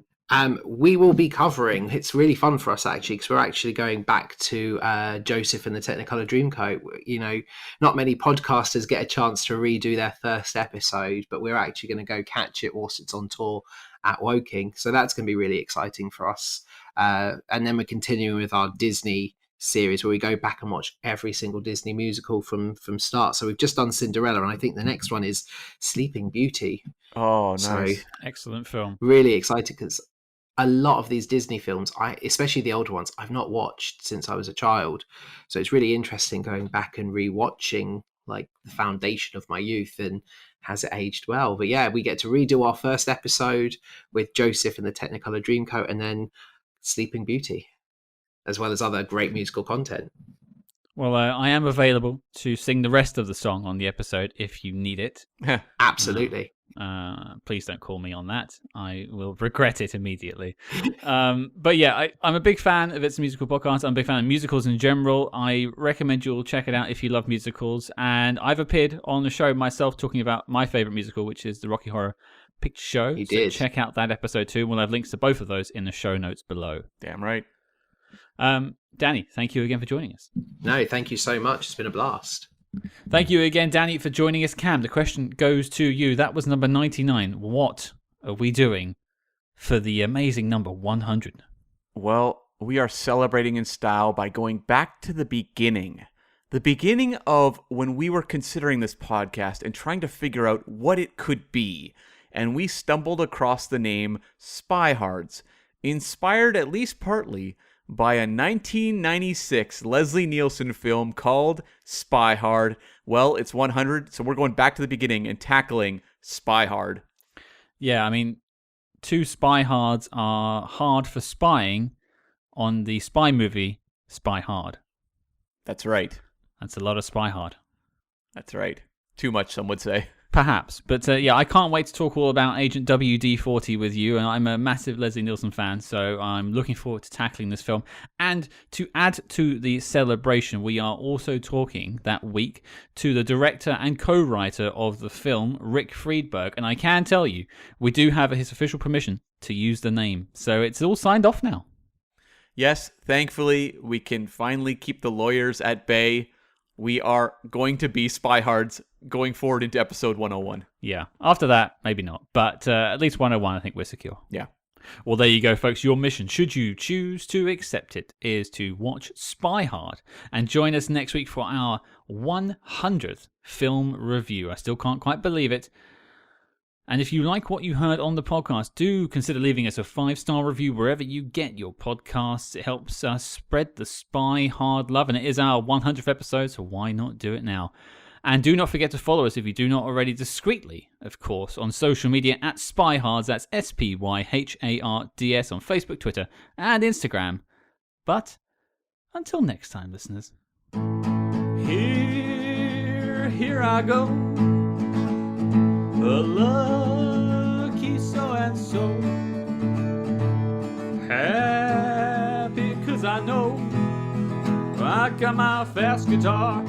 We will be covering, it's really fun for us actually, because we're actually going back to Joseph and the Technicolor Dreamcoat. Not many podcasters get a chance to redo their first episode, but we're actually going to go catch it whilst it's on tour at Woking. So that's going to be really exciting for us. And then we're continuing with our Disney series where we go back and watch every single Disney musical from start. So we've just done Cinderella, and I think the next one is Sleeping Beauty. Oh, nice. So Excellent film. really excited because a lot of these Disney films, especially the older ones, I've not watched since I was a child. So it's really interesting going back and rewatching like the foundation of my youth, and has it aged well? But yeah, we get to redo our first episode with Joseph and the Technicolor Dreamcoat, and then Sleeping Beauty, as well as other great musical content. Well, I am available to sing the rest of the song on the episode if you need it. Absolutely. Please don't call me on that. I will regret it immediately. But yeah, I'm a big fan of It's a Musical Podcast. I'm a big fan of musicals in general. I recommend you all check it out if you love musicals. And I've appeared on the show myself talking about my favorite musical, which is the Rocky Horror Picture Show. You so did. Check out that episode too. We'll have links to both of those in the show notes below. Damn right. Danny, thank you again for joining us. No, thank you so much. It's been a blast. Thank you again, Danny, for joining us. Cam, the question goes to you. That was number 99. What are we doing for the amazing number 100? Well, we are celebrating in style by going back to the beginning. The beginning of when we were considering this podcast and trying to figure out what it could be. And we stumbled across the name Spy Hards, inspired at least partly by a 1996 Leslie Nielsen film called Spy Hard. Well, it's 100, so we're going back to the beginning and tackling Spy Hard. Yeah, I mean, 2 Spy Hards are hard for spying on the spy movie Spy Hard. That's right. That's a lot of Spy Hard. That's right. Too much, some would say. Perhaps. But yeah, I can't wait to talk all about Agent WD-40 with you. And I'm a massive Leslie Nielsen fan, so I'm looking forward to tackling this film. And to add to the celebration, we are also talking that week to the director and co-writer of the film, Rick Friedberg. And I can tell you, we do have his official permission to use the name. So it's all signed off now. Yes, thankfully, we can finally keep the lawyers at bay. We are going to be Spy Hards going forward into episode 101. Yeah. After that, maybe not. But at least 101, I think we're secure. Yeah. Well, there you go, folks. Your mission, should you choose to accept it, is to watch Spy Hard and join us next week for our 100th film review. I still can't quite believe it. And if you like what you heard on the podcast, do consider leaving us a 5-star review wherever you get your podcasts. It helps us spread the Spy Hard love, and it is our 100th episode, so why not do it now? And do not forget to follow us if you do not already discreetly, of course, on social media at SpyHards. That's SPYHARDS on Facebook, Twitter, and Instagram. But until next time, listeners. Here I go. A lucky so-and-so, happy 'cause I know I got my fast guitar